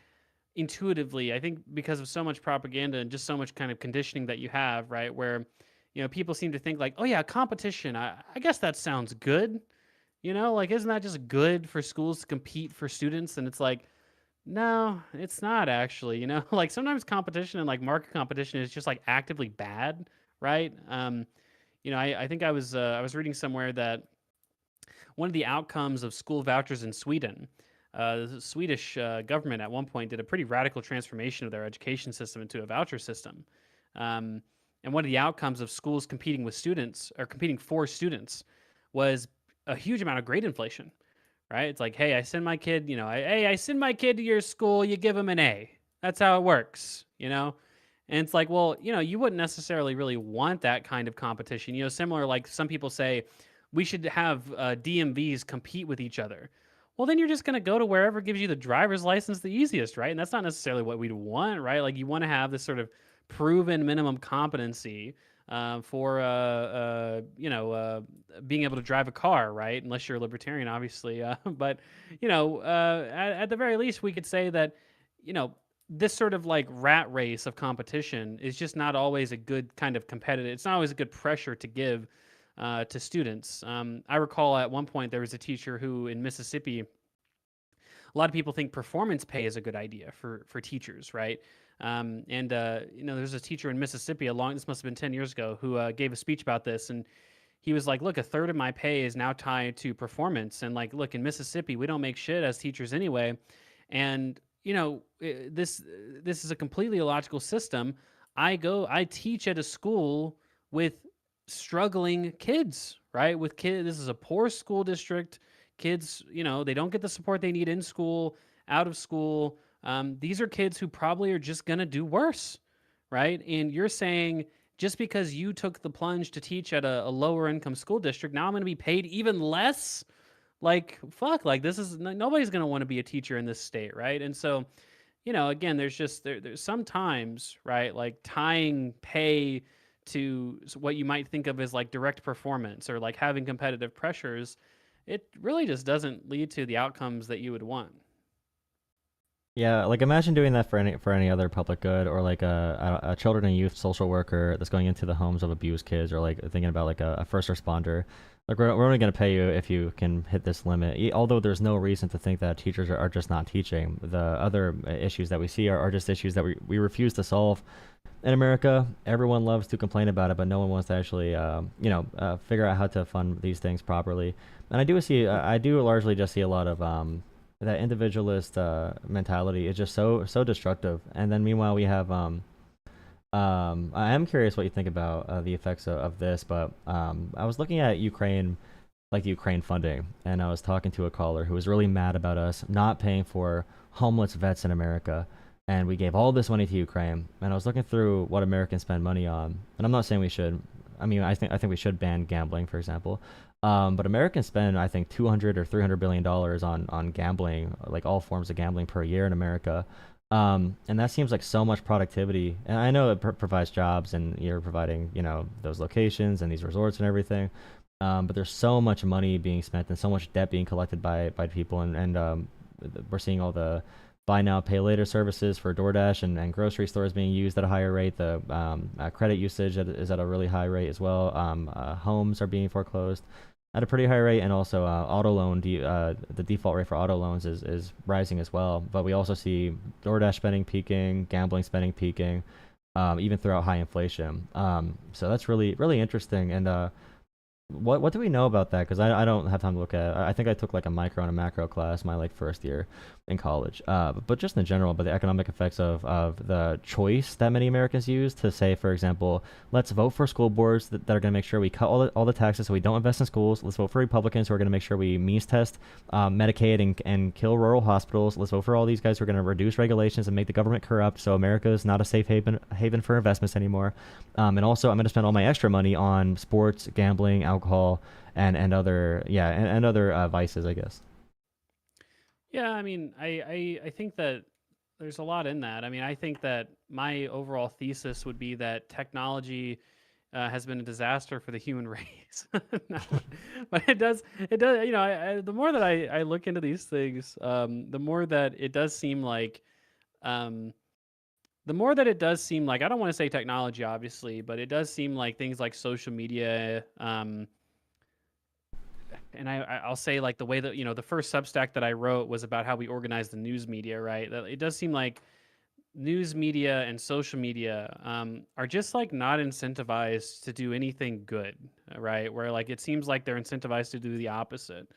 intuitively. I think because of so much propaganda and just so much kind of conditioning that you have, right? Where people seem to think like, oh yeah, competition. I guess that sounds good. Like isn't that just good for schools to compete for students? And it's like, no, it's not actually. Like sometimes competition and like market competition is just like actively bad, right? I think I was reading somewhere that one of the outcomes of school vouchers in Sweden, the Swedish government at one point did a pretty radical transformation of their education system into a voucher system. Um, and one of the outcomes of schools competing with students or competing for students was a huge amount of grade inflation, right? It's like, hey, I send my kid, I send my kid to your school, you give him an A. That's how it works. And it's like, well, you wouldn't necessarily really want that kind of competition. Similar, like some people say, we should have DMVs compete with each other. Well, then you're just going to go to wherever gives you the driver's license the easiest, right? And that's not necessarily what we'd want, right? Like you want to have this sort of proven minimum competency for being able to drive a car, right? Unless you're a libertarian, obviously. But at the very least, we could say that you know this sort of like rat race of competition is just not always a good kind of competitive. It's not always a good pressure to give to students. I recall at one point there was a teacher who in Mississippi, a lot of people think performance pay is a good idea for teachers, right? And there's a teacher in Mississippi this must have been 10 years ago, who gave a speech about this, and he was like, "Look, a third of my pay is now tied to performance, and like, look, in Mississippi, we don't make shit as teachers anyway, and this is a completely illogical system. I teach at a school with struggling kids, right? With kids, this is a poor school district. Kids, they don't get the support they need in school, out of school. These are kids who probably are just going to do worse, right? And you're saying just because you took the plunge to teach at a lower income school district, now I'm going to be paid even less? Like, fuck, like nobody's going to want to be a teacher in this state, right? And so, again, there's sometimes, right, like tying pay to what you might think of as like direct performance or like having competitive pressures, it really just doesn't lead to the outcomes that you would want. Yeah, like imagine doing that for any other public good, or like a children and youth social worker that's going into the homes of abused kids, or like thinking about like a first responder. Like we're only going to pay you if you can hit this limit. Although there's no reason to think that teachers are just not teaching. The other issues that we see are just issues that we refuse to solve. In America, everyone loves to complain about it, but no one wants to actually, figure out how to fund these things properly. And I do largely just see a lot of that individualist mentality is just so destructive. And then meanwhile, we have I am curious what you think about the effects of this, but I was looking at Ukraine, like the Ukraine funding, and I was talking to a caller who was really mad about us not paying for homeless vets in America. And we gave all this money to Ukraine, and I was looking through what Americans spend money on, and I'm not saying we should. I mean, I think we should ban gambling, for example. But Americans spend, I think, 200 or 300 billion dollars on gambling, like all forms of gambling per year in America. And that seems like so much productivity. And I know it provides jobs, and you're providing, those locations and these resorts and everything. But there's so much money being spent and so much debt being collected by people, and we're seeing all the buy now, pay later services for DoorDash and grocery stores being used at a higher rate. The credit usage is at a really high rate as well. Homes are being foreclosed at a pretty high rate, and also auto loan, the default rate for auto loans is rising as well. But we also see DoorDash spending peaking, gambling spending peaking, even throughout high inflation. So that's really, really interesting. And what do we know about that? Because I don't have time to look at it. I think I took like a micro and a macro class my like first year in college. But just in general, but the economic effects of the choice that many Americans use to say, for example, let's vote for school boards that are going to make sure we cut all the taxes so we don't invest in schools. Let's vote for Republicans who are going to make sure we means test Medicaid and kill rural hospitals. Let's vote for all these guys who are going to reduce regulations and make the government corrupt so America is not a safe haven for investments anymore. And also, I'm going to spend all my extra money on sports, gambling, alcohol, and other vices, I guess. Yeah, I mean, I think that there's a lot in that. I mean, I think that my overall thesis would be that technology has been a disaster for the human race. No, but it does. The more that I look into these things, the more that it does seem like, um, I don't want to say technology, obviously, but it does seem like things like social media, and I'll say like the way that the first Substack that I wrote was about how we organize the news media, right? That it does seem like news media and social media are just like not incentivized to do anything good, right? Where like it seems like they're incentivized to do the opposite.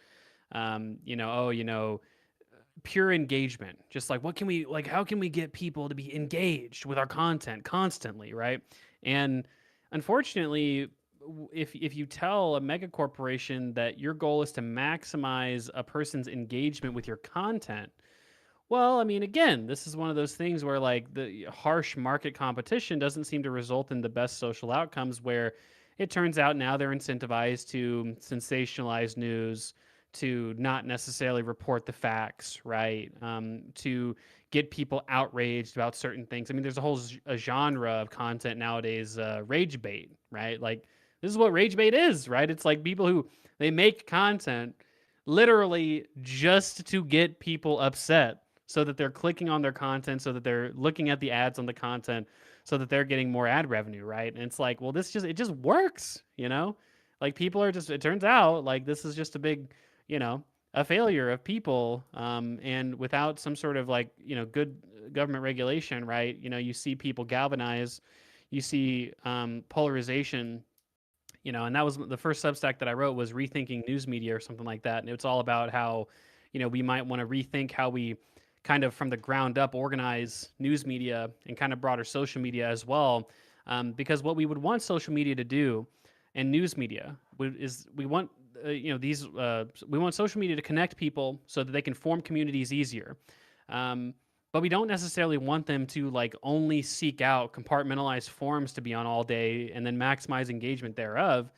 Pure engagement, just like how can we get people to be engaged with our content constantly, right? And unfortunately, if you tell a mega corporation that your goal is to maximize a person's engagement with your content, well, I mean, again, this is one of those things where like the harsh market competition doesn't seem to result in the best social outcomes, where it turns out now they're incentivized to sensationalize news, to not necessarily report the facts, right? To get people outraged about certain things. I mean, there's a whole a genre of content nowadays, rage bait, right? Like this is what rage bait is, right? It's like people who they make content literally just to get people upset so that they're clicking on their content, so that they're looking at the ads on the content, so that they're getting more ad revenue, right? And it's like, well, it just works, you know? Like people are just, it turns out like this is just a big, you know, a failure of people, and without some sort of like, you know, good government regulation, right? You know, you see people galvanize, you see polarization, you know, and that was the first Substack that I wrote was rethinking news media or something like that, and it's all about how, you know, we might want to rethink how we kind of from the ground up organize news media and kind of broader social media as well, because what we would want social media to do and news media is we want you know these we want social media to connect people so that they can form communities easier, but we don't necessarily want them to like only seek out compartmentalized forums to be on all day and then maximize engagement thereof,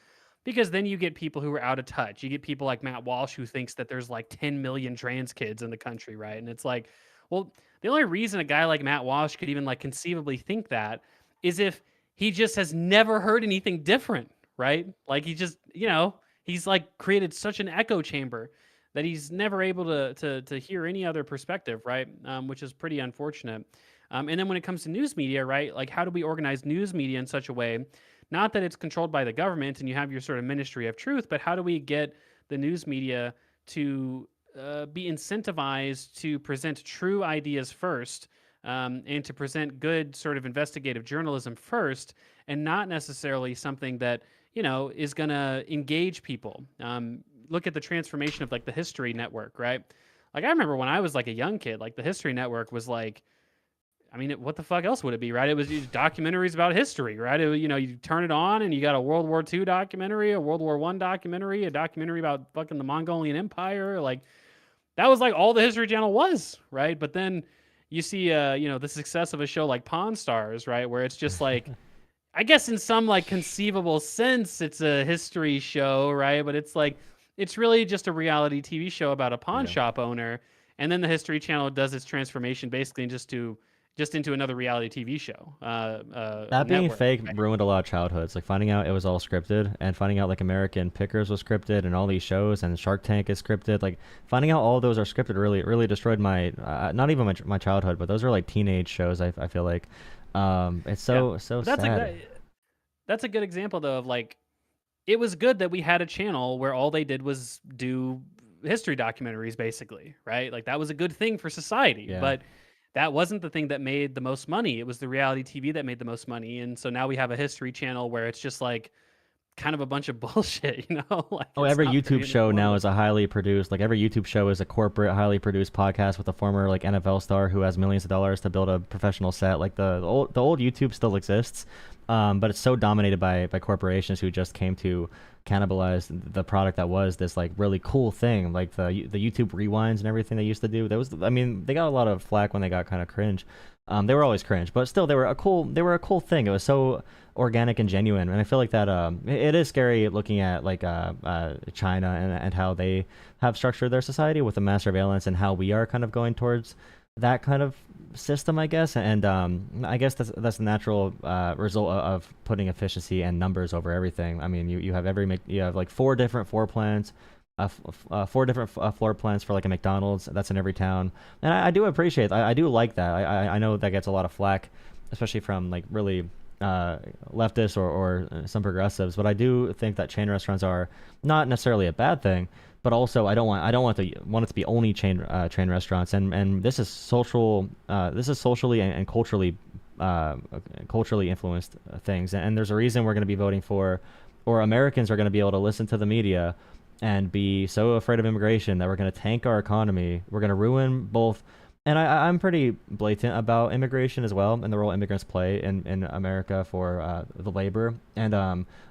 because then you get people who are out of touch. You get people like Matt Walsh who thinks that there's like 10 million trans kids in the country, right? And it's like, well, the only reason a guy like Matt Walsh could even like conceivably think that is if he just has never heard anything different, right? Like he just, you know, he's like created such an echo chamber that he's never able to hear any other perspective, right? Which is pretty unfortunate. And then when it comes to news media, right? Like how do we organize news media in such a way, not that it's controlled by the government and you have your sort of ministry of truth, but how do we get the news media to be incentivized to present true ideas first, and to present good sort of investigative journalism first, and not necessarily something that, you know, is going to engage people. Look at the transformation of like the History Network, right? Like I remember when I was like a young kid, like the History Network was like, I mean, what the fuck else would it be, right? It was documentaries about history, right? You know, you turn it on and you got a World War II documentary, a World War I documentary, a documentary about fucking the Mongolian Empire. Like that was like all the History Channel was, right? But then you see, you know, the success of a show like Pawn Stars, right? Where it's just like, I guess in some like conceivable sense, it's a history show, right? But it's like, it's really just a reality TV show about a pawn shop owner. And then the History Channel does its transformation basically just into another reality TV show. That being network, fake right? ruined a lot of childhoods. Like finding out it was all scripted, and finding out like American Pickers was scripted, and all these shows, and Shark Tank is scripted. Like finding out all those are scripted really destroyed my not even my childhood, but those are like teenage shows. I feel like it's so sad. That's a good example though of like, it was good that we had a channel where all they did was do history documentaries basically, right? Like that was a good thing for society, Yeah. but that wasn't the thing that made the most money. It was the reality TV that made the most money. And so now we have a history channel where it's just like kind of a bunch of bullshit, you know? Like Oh, it's every not very YouTube show now informative. is a highly produced, like every YouTube show is a corporate, highly produced podcast with a former like NFL star who has millions of dollars to build a professional set. Like the old YouTube still exists, but it's so dominated by corporations who just came to cannibalize the product that was this like really cool thing, like the YouTube rewinds and everything they used to do. That was, I mean, they got a lot of flack when they got kind of cringe. They were always cringe, but still they were a cool thing. It was so organic and genuine, and I feel like that it is scary looking at like China and how they have structured their society with the mass surveillance, and how we are kind of going towards that kind of system, I guess. And I guess that's the natural result of putting efficiency and numbers over everything. I mean, you have like four different floor plans. Four different floor plans for like a McDonald's that's in every town, and I do appreciate I do like that. I know that gets a lot of flack, especially from like really leftists or some progressives, but I do think that chain restaurants are not necessarily a bad thing, but also I don't want it to be only chain restaurants, and this is socially and culturally influenced things, and there's a reason we're going to be voting for, or Americans are going to be able to listen to the media and be so afraid of immigration that we're going to tank our economy. We're going to ruin both. And I'm pretty blatant about immigration as well, and the role immigrants play in America for the labor. And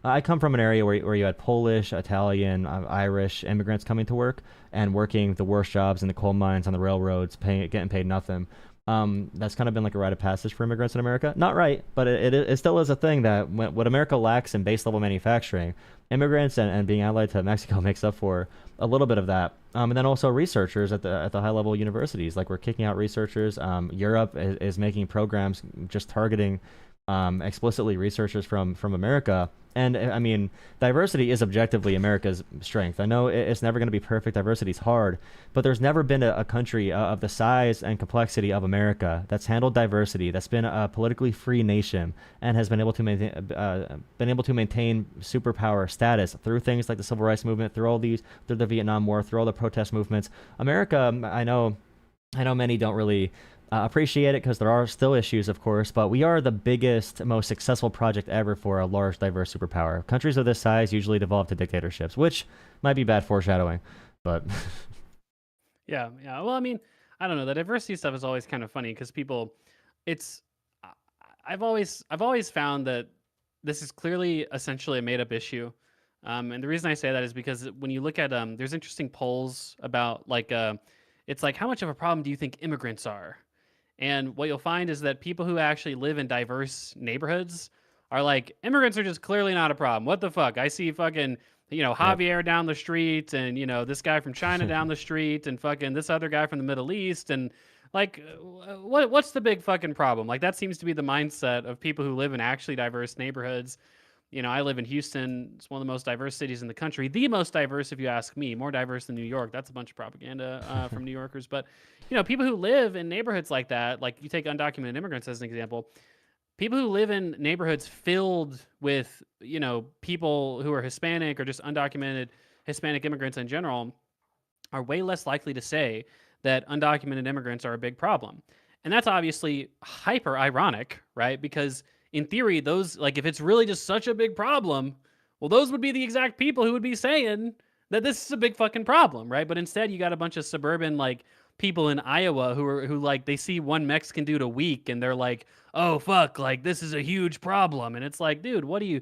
I come from an area where you had Polish, Italian, Irish immigrants coming to work and working the worst jobs in the coal mines, on the railroads, getting paid nothing. That's kind of been like a rite of passage for immigrants in America. Not right, but it still is a thing that what America lacks in base level manufacturing, immigrants and being allied to Mexico makes up for. a little bit of that. And then also researchers at the high level universities, like we're kicking out researchers. Europe is making programs just targeting explicitly researchers from America. And I mean, diversity is objectively America's strength. I know it's never going to be perfect. Diversity is hard, but there's never been a country of the size and complexity of America that's handled diversity, that's been a politically free nation, and has been able to maintain superpower status through things like the Civil Rights Movement, through the Vietnam War, through all the protest movements. America, I know many don't really appreciate it because there are still issues, of course, but we are the biggest, most successful project ever for a large, diverse superpower. Countries of this size usually devolve to dictatorships, which might be bad foreshadowing, but Yeah. Well, I mean, I don't know. The diversity stuff is always kind of funny because I've always found that this is clearly essentially a made up issue. And the reason I say that is because when you look at there's interesting polls about it's like, how much of a problem do you think immigrants are? And what you'll find is that people who actually live in diverse neighborhoods are like, immigrants are just clearly not a problem. What the fuck? I see fucking, Javier down the street, and, this guy from China down the street, and fucking this other guy from the Middle East. And like, what's the big fucking problem? Like, that seems to be the mindset of people who live in actually diverse neighborhoods. I live in Houston. It's one of the most diverse cities in the country. The most diverse, if you ask me, more diverse than New York. That's a bunch of propaganda from New Yorkers. But, people who live in neighborhoods like that, like you take undocumented immigrants as an example, people who live in neighborhoods filled with, people who are Hispanic or just undocumented Hispanic immigrants in general are way less likely to say that undocumented immigrants are a big problem. And that's obviously hyper ironic, right? Because in theory, those, like, if it's really just such a big problem, well, those would be the exact people who would be saying that this is a big fucking problem, right? But instead, you got a bunch of suburban, like, people in Iowa who like, they see one Mexican dude a week and they're like, oh, fuck, like, this is a huge problem. And it's like, dude, what are you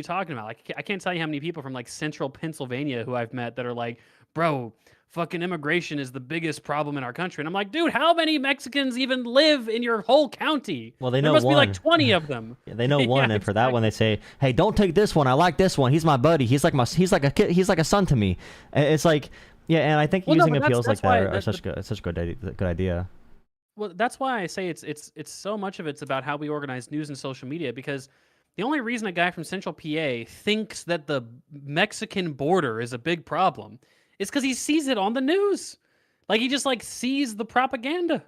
talking about? Like, I can't tell you how many people from, like, central Pennsylvania who I've met that are like, bro, fucking immigration is the biggest problem in our country. And I'm like, dude, how many Mexicans even live in your whole county? Well, they there know must one. be like 20 of them. Yeah, they know one, and for that one, they say, "Hey, don't take this one. I like this one. He's my buddy. He's like a kid. He's like a son to me." It's like, yeah, and I think using appeals like that are such a good idea. Well, that's why I say it's so much of it's about how we organize news and social media, because the only reason a guy from Central PA thinks that the Mexican border is a big problem is because he sees it on the news. Like, he just, like, sees the propaganda,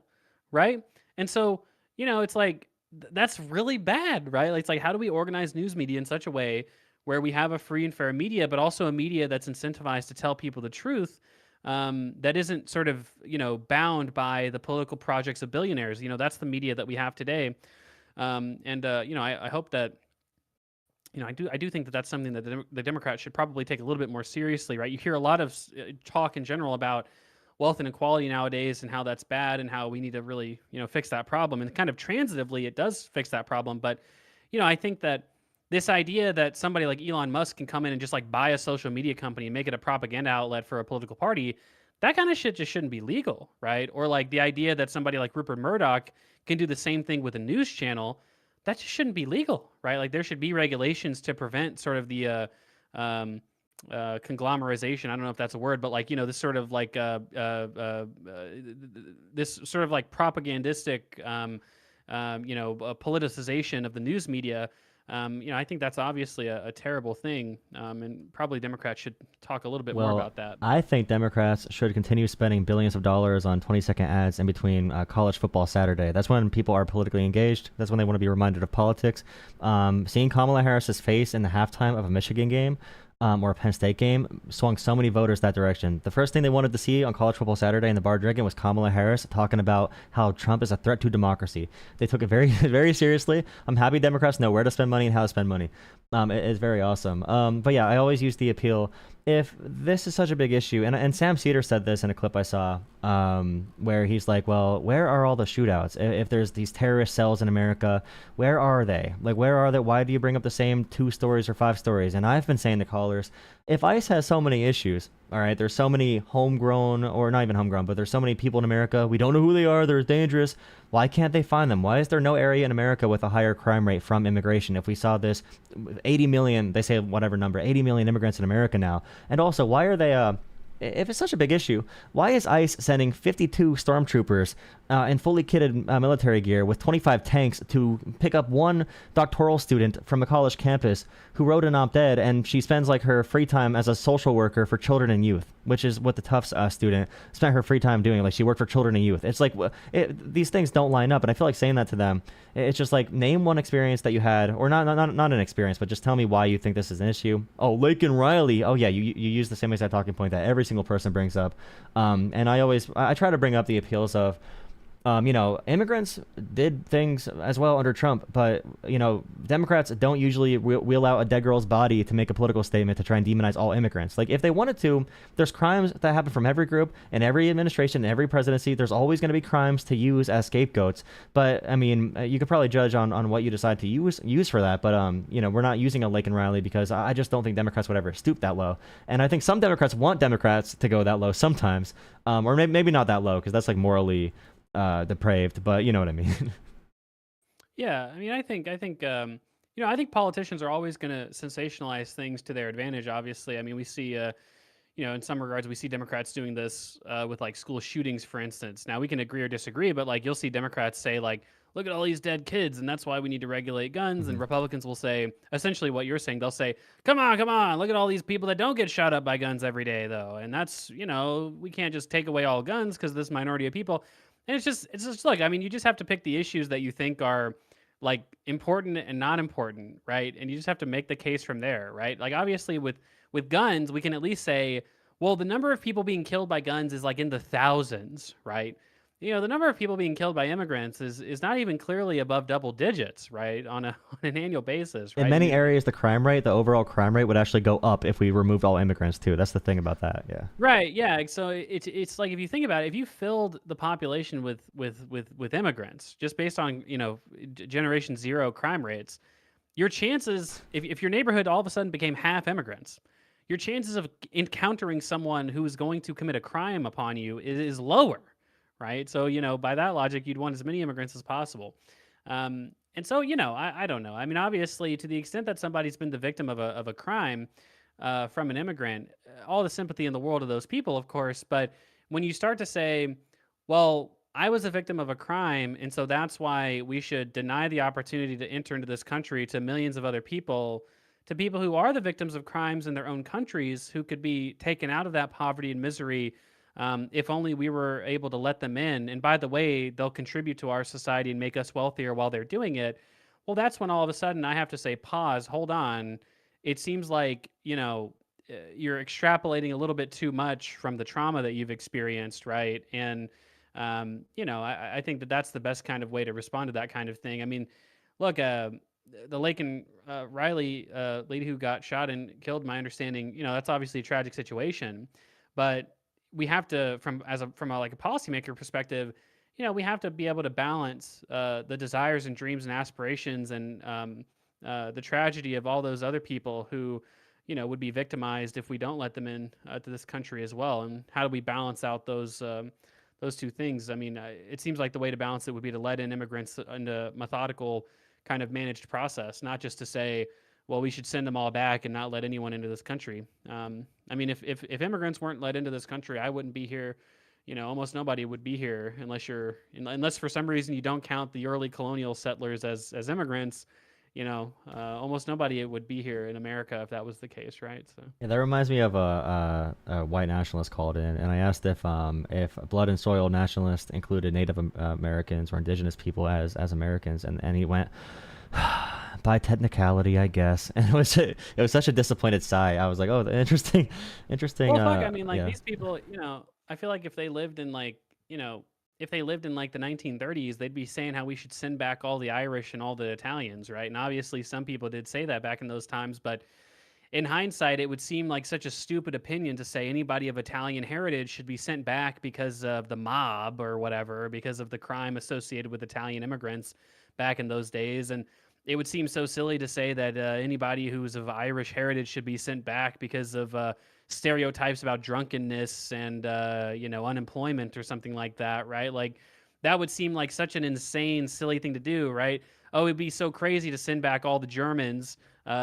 right? And so, it's like, that's really bad, right? Like, it's like, how do we organize news media in such a way where we have a free and fair media, but also a media that's incentivized to tell people the truth, that isn't sort of, bound by the political projects of billionaires? That's the media that we have today. I hope that, I do think that that's something that the Democrats should probably take a little bit more seriously, right? You hear a lot of talk in general about wealth inequality nowadays and how that's bad and how we need to really, fix that problem. And kind of transitively, it does fix that problem. But, I think that this idea that somebody like Elon Musk can come in and just, like, buy a social media company and make it a propaganda outlet for a political party, that kind of shit just shouldn't be legal, right? Or, like, the idea that somebody like Rupert Murdoch can do the same thing with a news channel, that just shouldn't be legal, right? Like, there should be regulations to prevent sort of the conglomerization. I don't know if that's a word, but, like, this sort of like this sort of like propagandistic, politicization of the news media. I think that's obviously a terrible thing, and probably Democrats should talk a little bit more about that. I think Democrats should continue spending billions of dollars on 20-second ads in between college football Saturday. That's when people are politically engaged. That's when they want to be reminded of politics. Seeing Kamala Harris's face in the halftime of a Michigan game or a Penn State game swung so many voters that direction. The first thing they wanted to see on college football Saturday in the bar drinking was Kamala Harris talking about how Trump is a threat to democracy. They took it very, very seriously. I'm happy Democrats know where to spend money and how to spend money. It's very awesome. But yeah, I always use the appeal. If this is such a big issue, and Sam Seder said this in a clip I saw, where he's like, well, where are all the shootouts? If there's these terrorist cells in America, where are they? Like, where are they? Why do you bring up the same 2 stories or 5 stories? And I've been saying to callers, if ICE has so many issues, all right, there's so many homegrown, or not even homegrown, but there's so many people in America, we don't know who they are, they're dangerous. Why can't they find them? Why is there no area in America with a higher crime rate from immigration? If we saw this 80 million, they say whatever number, 80 million immigrants in America now. And also, why are they, if it's such a big issue, why is ICE sending 52 stormtroopers in fully kitted military gear with 25 tanks to pick up one doctoral student from a college campus who wrote an op-ed, and she spends like her free time as a social worker for children and youth, which is what the Tufts student spent her free time doing. Like, she worked for children and youth. It's like these things don't line up, and I feel like saying that to them, it's just like, name one experience that you had, or not an experience, but just tell me why you think this is an issue. Oh, Laken Riley. Oh yeah, you use the same exact talking point that every single person brings up, and I try to bring up the appeals of, immigrants did things as well under Trump, but, Democrats don't usually wheel out a dead girl's body to make a political statement to try and demonize all immigrants. Like, if they wanted to, there's crimes that happen from every group, in every administration, in every presidency. There's always going to be crimes to use as scapegoats. But, I mean, you could probably judge on what you decide to use for that. But, we're not using a Laken Riley because I just don't think Democrats would ever stoop that low. And I think some Democrats want Democrats to go that low sometimes, or maybe not that low, because that's like morally depraved, but you know what I mean. Yeah, I mean, I think politicians are always going to sensationalize things to their advantage. Obviously, I mean, we see, in some regards, we see Democrats doing this with like school shootings, for instance. Now, we can agree or disagree, but like you'll see Democrats say like, "Look at all these dead kids, and that's why we need to regulate guns." And Republicans will say essentially what you're saying. They'll say, come on, look at all these people that don't get shot up by guns every day, though, and that's we can't just take away all guns because this minority of people." And it's just like, I mean, you just have to pick the issues that you think are like important and not important, right? And you just have to make the case from there, right? Like, obviously with guns, we can at least say, well, the number of people being killed by guns is like in the thousands, right? The number of people being killed by immigrants is not even clearly above double digits, right? On an annual basis, In right? many areas, the overall crime rate would actually go up if we removed all immigrants too. That's the thing about that. Yeah. Right. Yeah. So it's like, if you think about it, if you filled the population with immigrants, just based on generation zero crime rates, your chances, if your neighborhood all of a sudden became half immigrants, your chances of encountering someone who is going to commit a crime upon you is lower, right? So by that logic, you'd want as many immigrants as possible. And so I don't know. I mean, obviously, to the extent that somebody's been the victim of a crime from an immigrant, all the sympathy in the world of those people, of course. But when you start to say, well, I was a victim of a crime, and so that's why we should deny the opportunity to enter into this country to millions of other people, to people who are the victims of crimes in their own countries, who could be taken out of that poverty and misery if only we were able to let them in. And by the way, they'll contribute to our society and make us wealthier while they're doing it. Well, that's when all of a sudden I have to say, pause, hold on. It seems like, you're extrapolating a little bit too much from the trauma that you've experienced, right? And, I think that that's the best kind of way to respond to that kind of thing. I mean, look, the Laken Riley lady who got shot and killed, my understanding, that's obviously a tragic situation, but we have to, from a like a policymaker perspective, we have to be able to balance the desires and dreams and aspirations and the tragedy of all those other people who, would be victimized if we don't let them in to this country as well. And how do we balance out those two things? I mean, it seems like the way to balance it would be to let in immigrants in a methodical kind of managed process, not just to say, well, we should send them all back and not let anyone into this country. I mean, if immigrants weren't let into this country, I wouldn't be here. Almost nobody would be here unless for some reason you don't count the early colonial settlers as immigrants. Almost nobody would be here in America if that was the case, right? So Yeah, that reminds me of a white nationalist called in, and I asked if blood and soil nationalists included Native Americans or indigenous people as Americans, and he went, by technicality, I guess. And it was such a disappointed sigh. I was like, oh, interesting. well, fuck. I mean, like, Yeah. these people, I feel like if they lived in the 1930s, they'd be saying how we should send back all the Irish and all the Italians, right? And obviously, some people did say that back in those times, but in hindsight, it would seem like such a stupid opinion to say anybody of Italian heritage should be sent back because of the mob or whatever, because of the crime associated with Italian immigrants back in those days. And it would seem so silly to say that anybody who's of Irish heritage should be sent back because of stereotypes about drunkenness and unemployment or something like that, right? Like that would seem like such an insane, silly thing to do, right? Oh, it'd be so crazy to send back all the Germans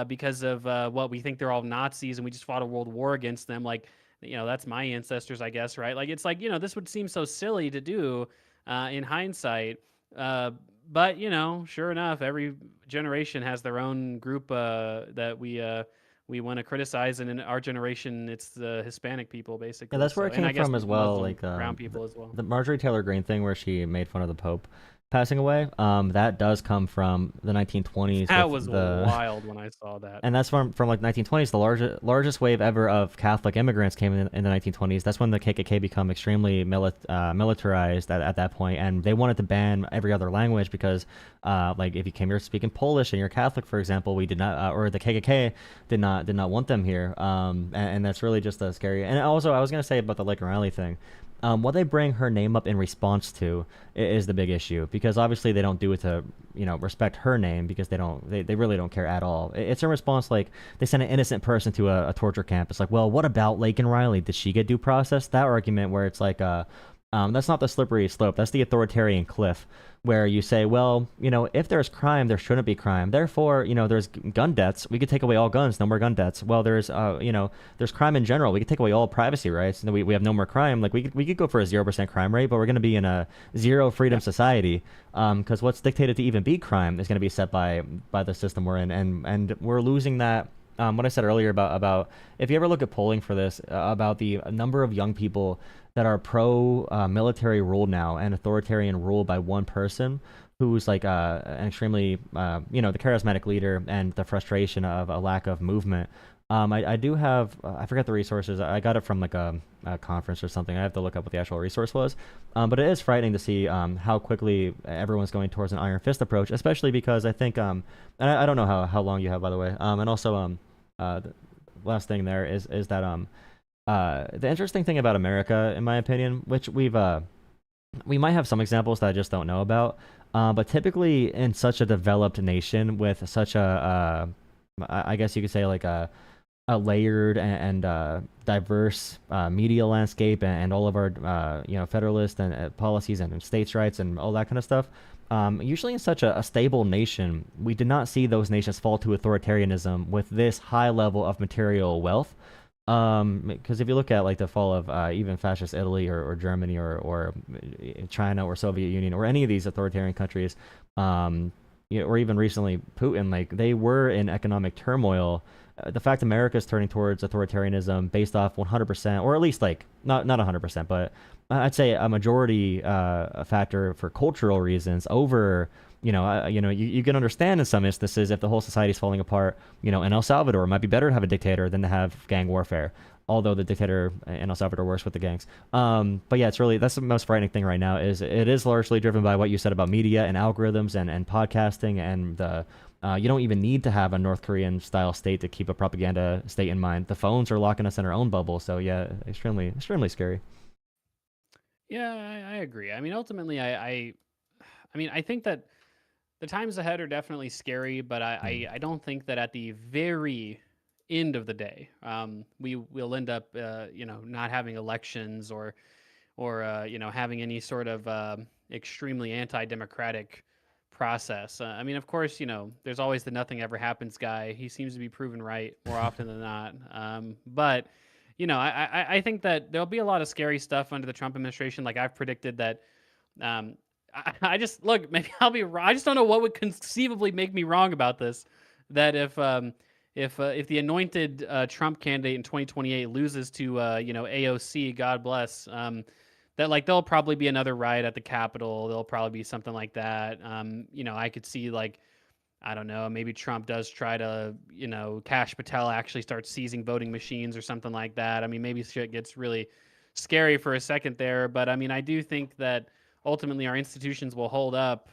because of what we think they're all Nazis and we just fought a world war against them. Like, that's my ancestors, I guess, right? Like, it's like, this would seem so silly to do in hindsight. But, sure enough, every generation has their own group that we want to criticize, and in our generation, it's the Hispanic people, Yeah, basically. that's where So, it and came I guess from as well. Muslim Like brown people as well. the Marjorie Taylor Greene thing, where she made fun of the Pope passing away. That does come from the 1920s That with was the wild when I saw that. and that's from like 1920s. The largest wave ever of Catholic immigrants came in the 1920s. That's when the KKK become extremely militarized at that point, and they wanted to ban every other language because, like, if you came here speaking Polish and you're Catholic, for example, we did not, or the KKK did not want them here. And that's really just a scary. And also, I was gonna say about the Lake Riley thing. What they bring her name up in response to is the big issue, because obviously they don't do it to respect her name, because they really don't care at all. It's a response, like they send an innocent person to a torture camp. It's like, well, what about Lake and Riley? Did she get due process? That argument where it's like that's not the slippery slope. That's the authoritarian cliff, where you say, well, if there's crime, there shouldn't be crime. Therefore, there's gun debts. We could take away all guns, no more gun debts. Well, there's crime in general. We could take away all privacy rights, and we have no more crime. Like we could go for a 0% crime rate, but we're going to be in a zero freedom society, because what's dictated to even be crime is going to be set by the system we're in, and we're losing that. What I said earlier about if you ever look at polling for this, about the number of young people that are pro military rule now and authoritarian rule by one person who's like an extremely the charismatic leader, and the frustration of a lack of movement. I do have I forget the resources. I got it from like a conference or something. I have to look up what the actual resource was. But it is frightening to see how quickly everyone's going towards an iron fist approach, especially because I think and I don't know how long you have, by the way. And also the last thing there is that the interesting thing about America, in my opinion, which we might have some examples that I just don't know about, but typically in such a developed nation with such I guess you could say like a layered and diverse media landscape, and all of our federalist and policies and states' rights and all that kind of stuff. Usually in such a stable nation, we did not see those nations fall to authoritarianism with this high level of material wealth. Because if you look at like the fall of even fascist Italy or Germany or China or Soviet Union or any of these authoritarian countries, or even recently Putin, like they were in economic turmoil. The fact America is turning towards authoritarianism based off 100%, or at least like not 100%, but I'd say a majority factor for cultural reasons over. You can understand in some instances if the whole society is falling apart. In El Salvador, it might be better to have a dictator than to have gang warfare. Although the dictator in El Salvador works with the gangs. But yeah, that's the most frightening thing right now. Is it is largely driven by what you said about media and algorithms and podcasting, and you don't even need to have a North Korean style state to keep a propaganda state in mind. The phones are locking us in our own bubble. So yeah, extremely scary. Yeah, I agree. I mean, ultimately, I think that the times ahead are definitely scary, but I don't think that at the very end of the day, we will end up, not having elections or having any sort of extremely anti-democratic process. I mean, of course, there's always the nothing ever happens guy. He seems to be proven right more often than not. But I think that there'll be a lot of scary stuff under the Trump administration. Like I've predicted that. I just look. Maybe I'll be wrong. I just don't know what would conceivably make me wrong about this. That if the anointed Trump candidate in 2028 loses to AOC, God bless, that like there'll probably be another riot at the Capitol. There'll probably be something like that. I could see like I don't know, maybe Trump does try to Kash Patel actually starts seizing voting machines or something like that. I mean, maybe shit gets really scary for a second there, but I mean, I do think that ultimately our institutions will hold up.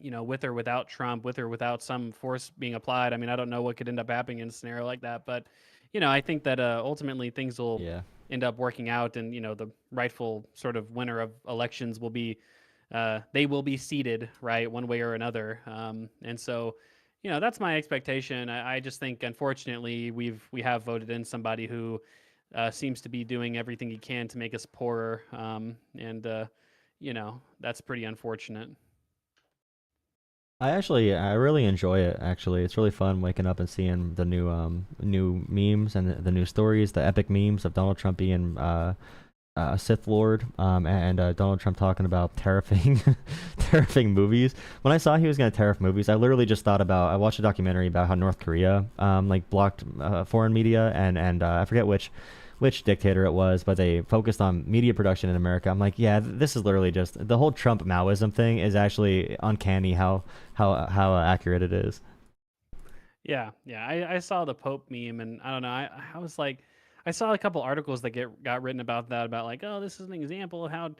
With or without Trump, with or without some force being applied. I mean, I don't know what could end up happening in a scenario like that, but I think that ultimately things will Yeah. end up working out, and the rightful sort of winner of elections will be they will be seated, right, one way or another. And so, that's my expectation. I just think, unfortunately, we have voted in somebody who seems to be doing everything he can to make us poorer, and that's pretty unfortunate. I really enjoy it. Actually, it's really fun waking up and seeing the new memes and the new stories, the epic memes of Donald Trump being Sith Lord, and Donald Trump talking about tariffing, tariffing movies. When I saw he was going to tariff movies, I literally just thought about. I watched a documentary about how North Korea, like blocked foreign media, and I forget which dictator it was, but they focused on media production in America. I'm like, yeah, this is literally just the whole Trump Maoism thing is actually uncanny how accurate it is. Yeah, yeah. I saw the Pope meme, and I don't know. I was like, I saw a couple articles that got written about that, about like, oh, this is an example of how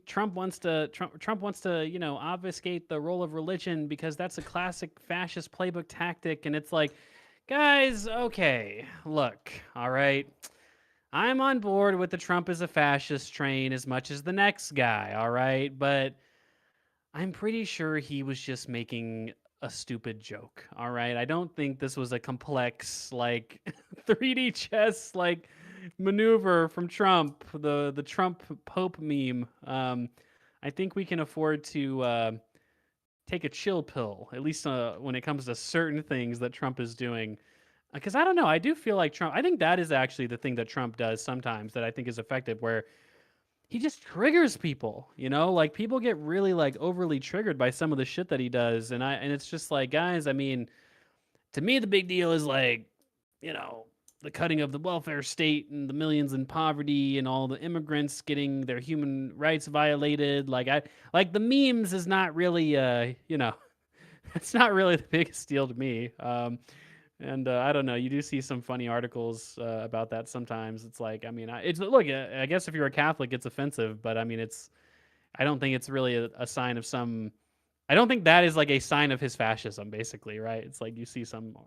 Trump wants to obfuscate the role of religion because that's a classic fascist playbook tactic, and it's like, guys, okay, look, all right. I'm on board with the Trump is a fascist train as much as the next guy, all right? But I'm pretty sure he was just making a stupid joke, all right? I don't think this was a complex, like 3D chess like maneuver from Trump, the Trump Pope meme. I think we can afford to take a chill pill, at least when it comes to certain things that Trump is doing. Because I don't know, I do feel like Trump. I think that is actually the thing that Trump does sometimes that I think is effective, where he just triggers people. Like people get really like overly triggered by some of the shit that he does, and it's just like, guys, I mean, to me, the big deal is like, you know, the cutting of the welfare state and the millions in poverty and all the immigrants getting their human rights violated. Like the memes is not really, it's not really the biggest deal to me. And I don't know. You do see some funny articles about that sometimes. It's like, I mean, it's look. I guess if you're a Catholic, it's offensive, but I mean, it's. I don't think it's really a sign of some. I don't think that is like a sign of his fascism, basically, right? It's like you see some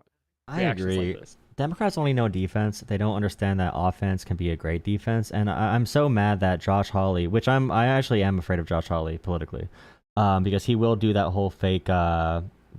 I reactions like agree. this. Democrats only know defense. They don't understand that offense can be a great defense. And I'm so mad that Josh Hawley, which I actually am afraid of Josh Hawley politically, because he will do that whole fake.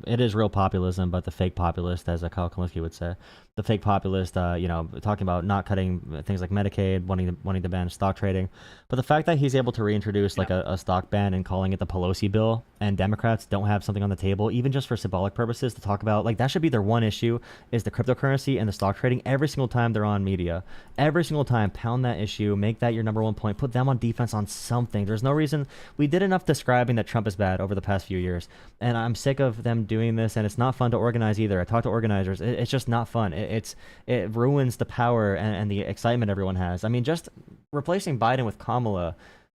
It is real populism, but the fake populist, as Kyle Kulinski would say, the fake populist, talking about not cutting things like Medicaid, wanting to ban stock trading. But the fact that he's able to reintroduce like a stock ban and calling it the Pelosi bill, and Democrats don't have something on the table, even just for symbolic purposes, to talk about, like that should be their one issue, is the cryptocurrency and the stock trading. Every single time they're on media, every single time, pound that issue, make that your number one point, put them on defense on something. There's no reason. We did enough describing that Trump is bad over the past few years, and I'm sick of them doing this, and it's not fun to organize either. I talk to organizers. It's just not fun. It ruins the power and the excitement everyone has. I mean, just replacing Biden with Kamala,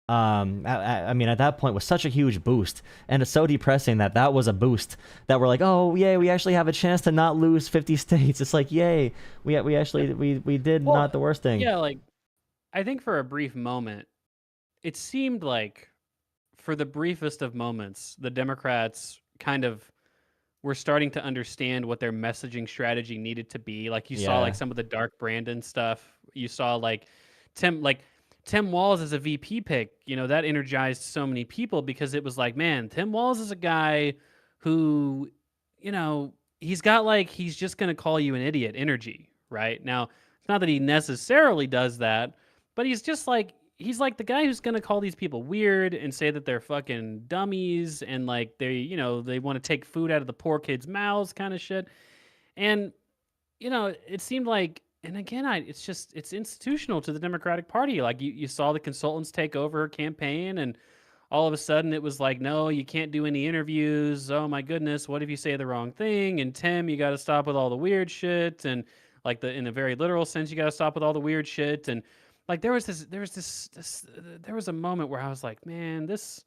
I mean, at that point was such a huge boost, and it's so depressing that that was a boost, that we're like, oh yay, we actually have a chance to not lose 50 states. It's like, yay, we actually we did Well, not the worst thing. yeah, like I think for a brief moment, it seemed like for the briefest of moments, the Democrats kind of were starting to understand what their messaging strategy needed to be. Like you saw like Yeah. some of the Dark Brandon stuff. You saw like Tim Walz as a VP pick, that energized so many people because it was like, man, Tim Walz is a guy who, he's got like he's just going to call you an idiot energy, right? Now, it's not that he necessarily does that, but he's like the guy who's going to call these people weird and say that they're fucking dummies and like they want to take food out of the poor kids' mouths kind of shit. And it seemed like, and again, it's institutional to the Democratic Party. Like you saw the consultants take over her campaign, and all of a sudden it was like, no, you can't do any interviews. Oh my goodness, what if you say the wrong thing? And Tim, you got to stop with all the weird shit. And like in a very literal sense, you got to stop with all the weird shit. And like there was a moment where I was like, man, this.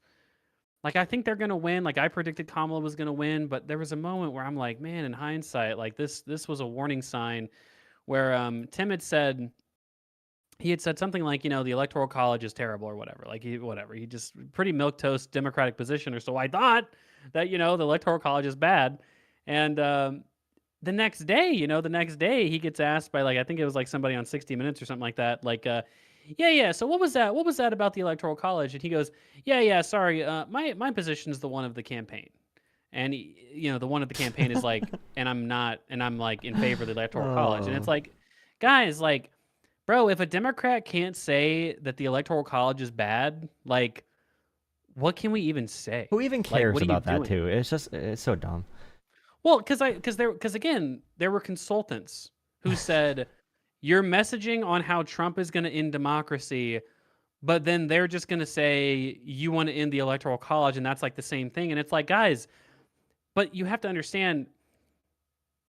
Like I think they're gonna win. Like I predicted Kamala was gonna win, but there was a moment where I'm like, man, in hindsight, like this was a warning sign where Tim had said something like, the electoral college is terrible or whatever. Like he just pretty milquetoast Democratic position, or so I thought, that the electoral college is bad. And the next day he gets asked by, like, I think it was like somebody on 60 Minutes or something like that. Like yeah. So what was that? What was that about the Electoral College? And he goes, yeah. Sorry, my position is the one of the campaign, and the one of the campaign is like, and I'm not, and I'm like in favor of the Electoral College, and it's Oh. like, guys, like, bro, if a Democrat can't say that the Electoral College is bad, like, what can we even say? Who even Like, cares what are you about that doing? too? It's so dumb. Well, because again, there were consultants who said you're messaging on how Trump is going to end democracy, but then they're just going to say you want to end the Electoral College, and that's like the same thing. And it's like, guys, but you have to understand,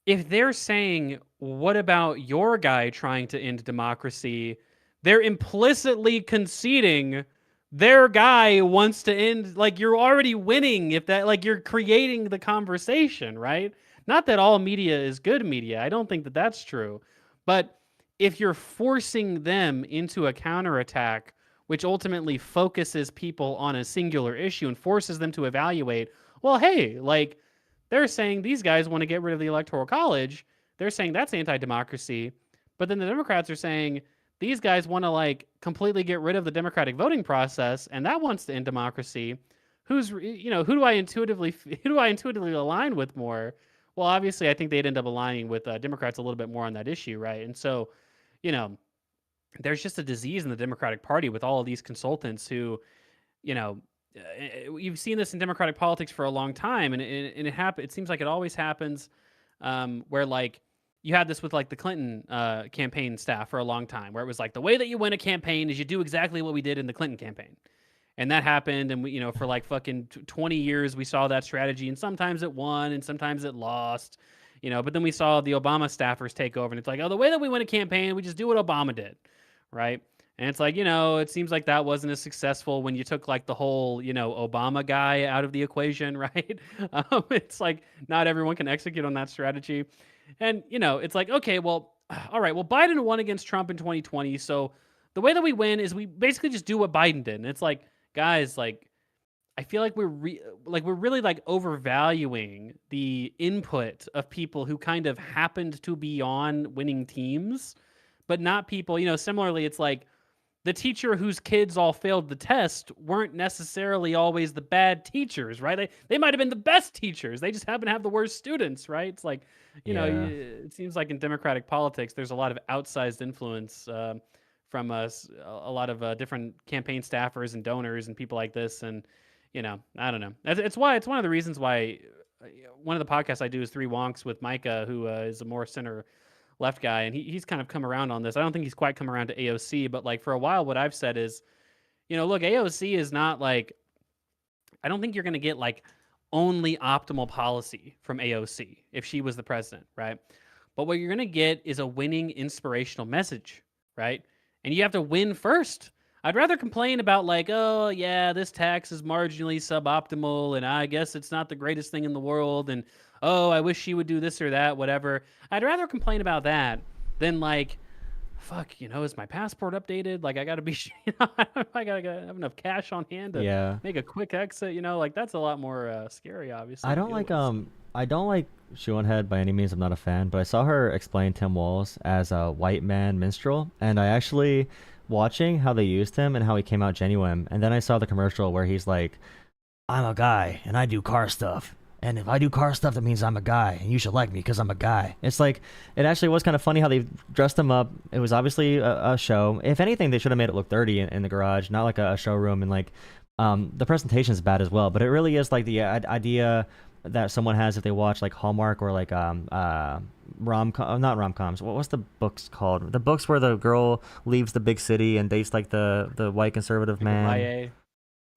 if they're saying, what about your guy trying to end democracy? They're implicitly conceding their guy wants to end, like, you're already winning if that, like, you're creating the conversation, right? Not that all media is good media. I don't think that that's true. But if you're forcing them into a counterattack, which ultimately focuses people on a singular issue and forces them to evaluate, well, hey, like, they're saying these guys want to get rid of the Electoral College. They're saying that's anti-democracy. But then the Democrats are saying these guys want to like completely get rid of the democratic voting process, and that wants to end democracy. Who do I intuitively align with more? Well, obviously, I think they'd end up aligning with Democrats a little bit more on that issue, right? And so, you know, there's just a disease in the Democratic Party with all of these consultants who, you know, you've seen this in Democratic politics for a long time, and it seems like it always happens, where like you had this with like the Clinton campaign staff for a long time, where it was like the way that you win a campaign is you do exactly what we did in the Clinton campaign, and that happened, and we, for like fucking 20 years we saw that strategy, and sometimes it won and sometimes it lost, but then we saw the Obama staffers take over, and it's like, oh, the way that we win a campaign, we just do what Obama did, right? And it's like, it seems like that wasn't as successful when you took like the whole, Obama guy out of the equation, right? It's like not everyone can execute on that strategy. And, it's like, okay, well, all right, well, Biden won against Trump in 2020. So the way that we win is we basically just do what Biden did. And it's like, guys, like, I feel like we're really like overvaluing the input of people who kind of happened to be on winning teams, but not people, similarly, it's like the teacher whose kids all failed the test weren't necessarily always the bad teachers, right? They might have been the best teachers. They just happen to have the worst students, right? It's like, Yeah. it seems like in Democratic politics, there's a lot of outsized influence from a lot of different campaign staffers and donors and people like this. And, I don't know. It's one of the reasons why one of the podcasts I do is Three Wonks with Micah, who is a more center left guy, and he's kind of come around on this. I don't think he's quite come around to AOC, but like for a while, what I've said is, look, AOC is not like, I don't think you're going to get like only optimal policy from AOC if she was the president, right? But what you're going to get is a winning inspirational message, right? And you have to win first. I'd rather complain about like, oh yeah, this tax is marginally suboptimal, and I guess it's not the greatest thing in the world, and oh, I wish she would do this or that, whatever. I'd rather complain about that than like, fuck, is my passport updated? Like, I gotta be, I gotta have enough cash on hand to Yeah. make a quick exit. Like that's a lot more scary, obviously, I to don't deal like with. So. I don't like Shoehead by any means. I'm not a fan, but I saw her explain Tim Walz as a white man minstrel, and I actually watching how they used him and how he came out genuine. And then I saw the commercial where he's like, "I'm a guy and I do car stuff. And if I do car stuff, that means I'm a guy, and you should like me because I'm a guy." It's like, it actually was kind of funny how they dressed him up. It was obviously a show. If anything, they should have made it look dirty in the garage, not like a showroom. And like, the presentation is bad as well. But it really is like the idea that someone has if they watch like Hallmark or like not rom-coms. What's the books called? The books where the girl leaves the big city and dates like the white conservative Like man. YA.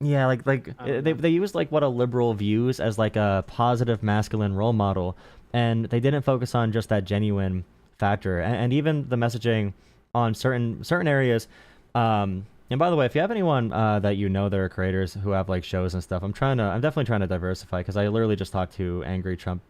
Yeah, like I don't know. they use like what a liberal views as like a positive masculine role model, and they didn't focus on just that genuine factor, and even the messaging on certain areas. And by the way, if you have anyone that that are creators who have like shows and stuff, I'm definitely trying to diversify because I literally just talked to angry Trump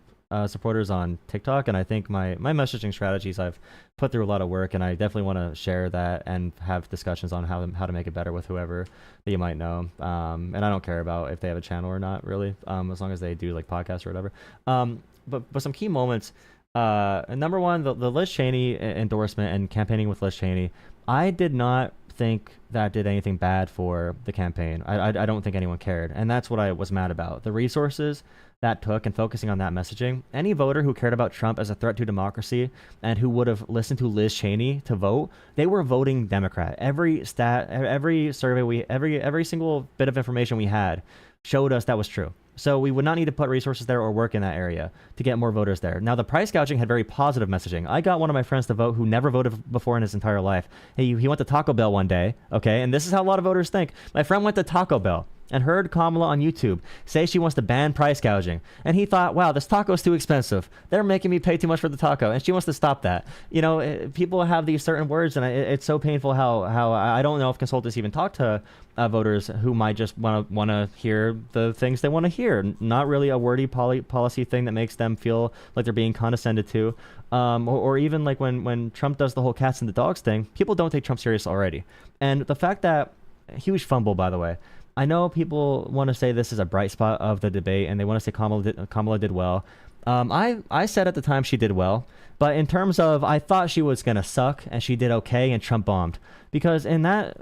supporters on TikTok, and I think my messaging strategies I've put through a lot of work, and I definitely want to share that and have discussions on how to make it better with whoever that you might know. And I don't care about if they have a channel or not, really, as long as they do like podcasts or whatever. But some key moments. Number one, the Liz Cheney endorsement and campaigning with Liz Cheney. I did not think that did anything bad for the campaign. I don't think anyone cared. And that's what I was mad about. The resources that took and focusing on that messaging. Any voter who cared about Trump as a threat to democracy and who would have listened to Liz Cheney to vote, they were voting Democrat. Every stat, every survey, every single bit of information we had showed us that was true. So we would not need to put resources there or work in that area to get more voters there. Now, the price gouging had very positive messaging. I got one of my friends to vote who never voted before in his entire life. He went to Taco Bell one day, okay? And this is how a lot of voters think. My friend went to Taco Bell and heard Kamala on YouTube say she wants to ban price gouging. And he thought, wow, this taco is too expensive. They're making me pay too much for the taco. And she wants to stop that. You know, people have these certain words, and it's so painful how I don't know if consultants even talk to voters who might just want to hear the things they want to hear. Not really a wordy policy thing that makes them feel like they're being condescended to. Or even like when Trump does the whole cats and the dogs thing, people don't take Trump serious already. And the fact that, huge fumble, by the way, I know people want to say this is a bright spot of the debate, and they want to say Kamala did well. I said at the time she did well, but in terms of I thought she was going to suck, and she did okay, and Trump bombed. Because in that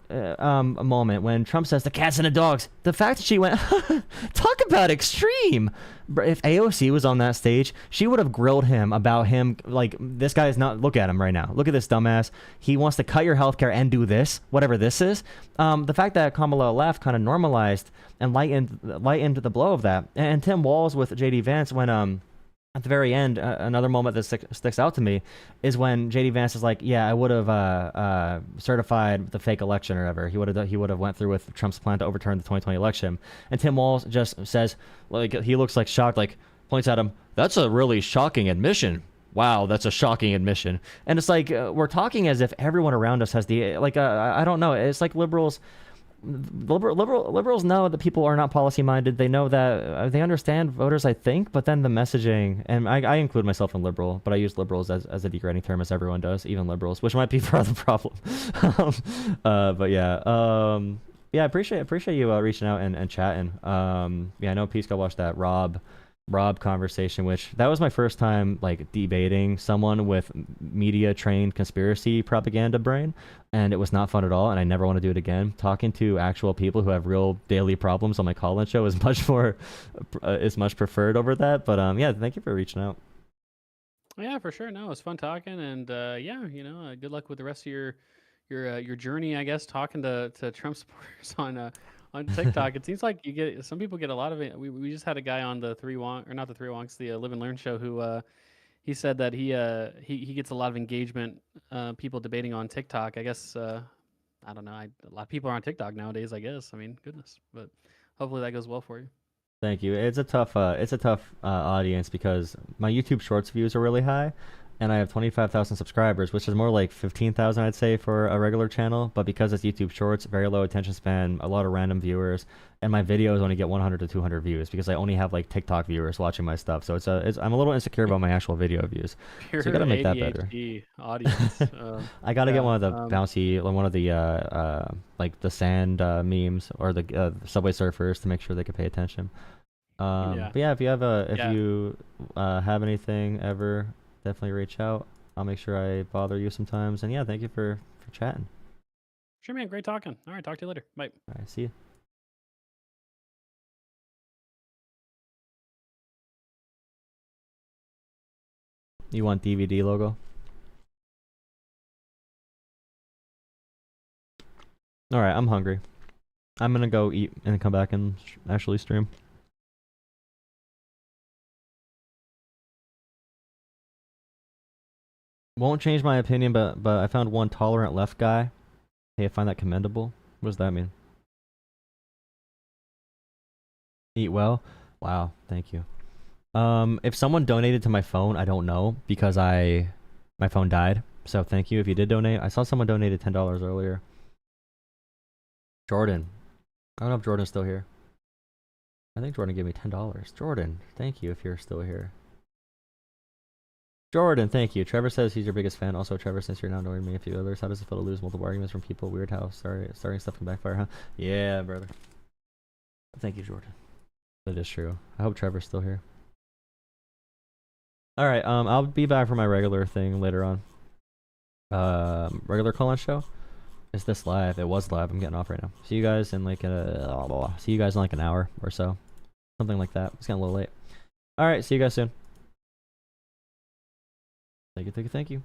moment when Trump says the cats and the dogs, the fact that she went, talk about extreme. If AOC was on that stage, she would have grilled him about him. Like, this guy is not, look at him right now. Look at this dumbass. He wants to cut your healthcare and do this, whatever this is. The fact that Kamala left kind of normalized and lightened the blow of that. And Tim Walz with JD Vance when, at the very end, another moment that sticks out to me is when JD Vance is like, "Yeah, I would have certified the fake election or whatever. He would have went through with Trump's plan to overturn the 2020 election." And Tim Walz just says, like, he looks like shocked, like points at him. That's a really shocking admission. Wow, that's a shocking admission. And it's like we're talking as if everyone around us has the I don't know. It's like liberals know that people are not policy minded. They know that they understand voters, I think, but then the messaging, and I include myself in liberal, but I use liberals as a degrading term, as everyone does, even liberals, which might be part of the problem. But yeah, I appreciate you reaching out and chatting. Yeah, I know Peace go watch that Rob conversation, which that was my first time like debating someone with media trained conspiracy propaganda brain, and it was not fun at all, and I never want to do it again. Talking to actual people who have real daily problems on my call-in show is much preferred over that. But yeah, thank you for reaching out. Yeah, for sure. No, it was fun talking, and yeah, good luck with the rest of your journey, I guess, talking to Trump supporters on TikTok. It seems like some people get a lot of it. We just had a guy on the Live and Learn show who he said that he gets a lot of engagement, people debating on TikTok. I guess I don't know. A lot of people are on TikTok nowadays, I guess. I mean, goodness, but hopefully that goes well for you. Thank you. It's a tough audience because my YouTube Shorts views are really high, and I have 25,000 subscribers, which is more like 15,000, I'd say, for a regular channel. But because it's YouTube Shorts, very low attention span, a lot of random viewers, and my videos only get 100 to 200 views because I only have like TikTok viewers watching my stuff. So I'm a little insecure about my actual video views. Pure so you gotta make that better. Audience. I gotta get one of the bouncy, one of the like the sand memes or the Subway Surfers to make sure they can pay attention. But yeah, if you have anything ever, definitely reach out. I'll make sure I bother you sometimes. And yeah, thank you for chatting. Sure, man. Great talking. All right, talk to you later. Bye. All right, see you. You want DVD logo? All right, I'm hungry. I'm gonna go eat and come back and actually stream. Won't change my opinion, but I found one tolerant left guy. Hey, I find that commendable. What does that mean? Eat well? Wow, thank you. If someone donated to my phone, I don't know because my phone died. So thank you if you did donate. I saw someone donated $10 earlier. Jordan. I don't know if Jordan's still here. I think Jordan gave me $10. Jordan, thank you if you're still here. Jordan, thank you. Trevor says he's your biggest fan. Also, Trevor, since you're now knowing me a few others, how does it feel to lose multiple arguments from people? Weird how starting stuff can backfire, huh? Yeah, brother. Thank you, Jordan. That is true. I hope Trevor's still here. All right, I'll be back for my regular thing later on. Regular call-in show. Is this live? It was live. I'm getting off right now. See you guys in like see you guys in like an hour or so. Something like that. It's getting a little late. All right. See you guys soon. Thank you. Thank you. Thank you.